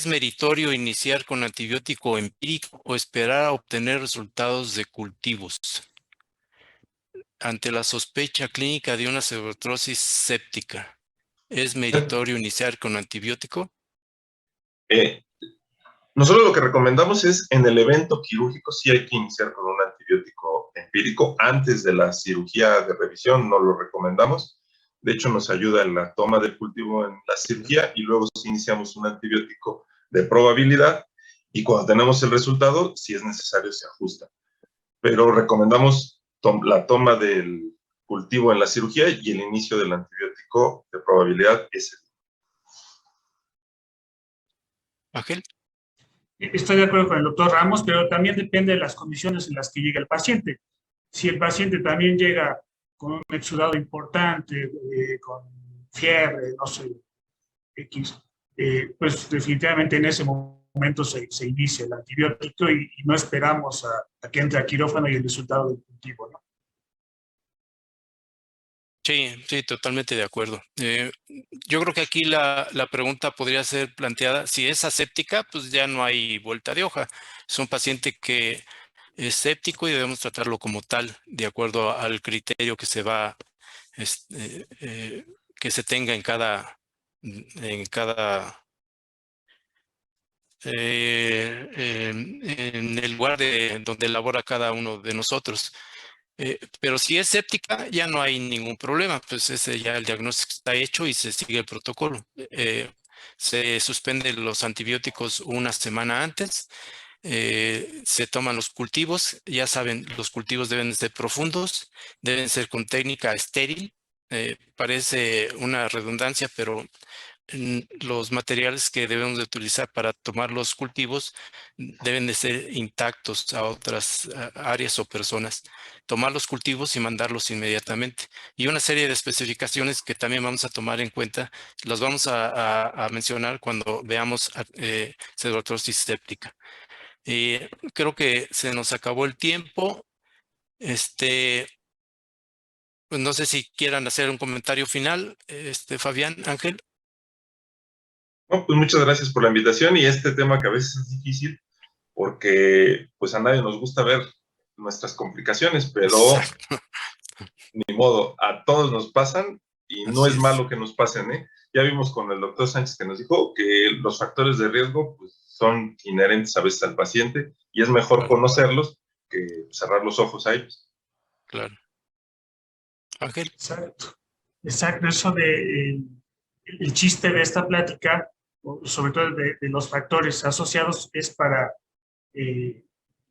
meritorio iniciar con antibiótico empírico o esperar a obtener resultados de cultivos? Ante la sospecha clínica de una pseudoartrosis séptica, ¿es meritorio iniciar con antibiótico? Nosotros lo que recomendamos es, en el evento quirúrgico, sí hay que iniciar con un antibiótico empírico. Antes de la cirugía de revisión no lo recomendamos. De hecho, nos ayuda en la toma del cultivo en la cirugía, y luego sí iniciamos un antibiótico de probabilidad, y cuando tenemos el resultado, si es necesario, se ajusta. Pero recomendamos la toma del cultivo en la cirugía y el inicio del antibiótico de probabilidad ese. Ángel. Estoy de acuerdo con el doctor Ramos, pero también depende de las condiciones en las que llega el paciente. Si el paciente también llega con un exudado importante, con fiebre, no sé, X, pues definitivamente en ese momento se inicia el antibiótico y no esperamos a que entre a quirófano y el resultado del cultivo, ¿no? Sí, totalmente de acuerdo. Yo creo que aquí la pregunta podría ser planteada, si es aséptica, pues ya no hay vuelta de hoja. Es un paciente que es séptico y debemos tratarlo como tal, de acuerdo al criterio que se va, que se tenga en cada en el lugar donde labora cada uno de nosotros. Pero si es séptica, ya no hay ningún problema, pues ese ya el diagnóstico está hecho y se sigue el protocolo. Se suspenden los antibióticos una semana antes, se toman los cultivos, ya saben, los cultivos deben ser profundos, deben ser con técnica estéril. Parece una redundancia, pero los materiales que debemos de utilizar para tomar los cultivos deben de ser intactos a otras áreas o personas. Tomar los cultivos y mandarlos inmediatamente. Y una serie de especificaciones que también vamos a tomar en cuenta, las vamos a mencionar cuando veamos pseudoartrosis séptica. Creo que se nos acabó el tiempo. Pues no sé si quieran hacer un comentario final, Fabián, Ángel. No, pues muchas gracias por la invitación y este tema que a veces es difícil porque pues a nadie nos gusta ver nuestras complicaciones, pero Exacto. ni modo, a todos nos pasan y no Así es es. malo que nos pasen, ¿eh? Ya vimos con el doctor Sánchez que nos dijo que los factores de riesgo pues, son inherentes a veces al paciente y es mejor Claro, conocerlos que cerrar los ojos a ellos. claro. Ángel. Exacto. Exacto, eso de el chiste de esta plática, sobre todo de los factores asociados, es para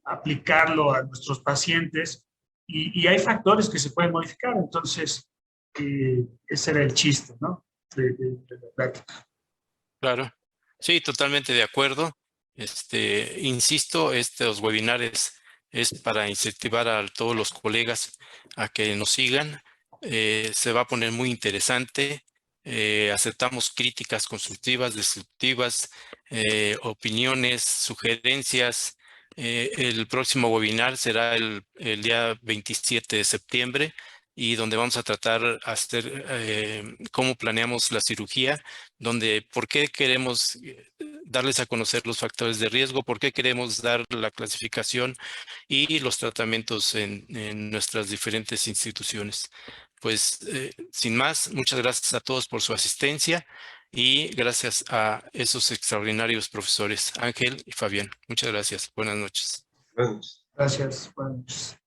aplicarlo a nuestros pacientes y hay factores que se pueden modificar, entonces ese era el chiste, ¿no? De la plática. Claro. Sí, totalmente de acuerdo. Insisto, estos webinares es para incentivar a todos los colegas a que nos sigan. Se va a poner muy interesante. Aceptamos críticas constructivas, destructivas, opiniones, sugerencias. El próximo webinar será el día 27 de septiembre y donde vamos a tratar hacer cómo planeamos la cirugía, donde por qué queremos darles a conocer los factores de riesgo, por qué queremos dar la clasificación y los tratamientos en nuestras diferentes instituciones. Pues sin más, muchas gracias a todos por su asistencia y gracias a esos extraordinarios profesores, Ángel y Fabián. Muchas gracias. Buenas noches. Buenas noches. Gracias. Buenas noches.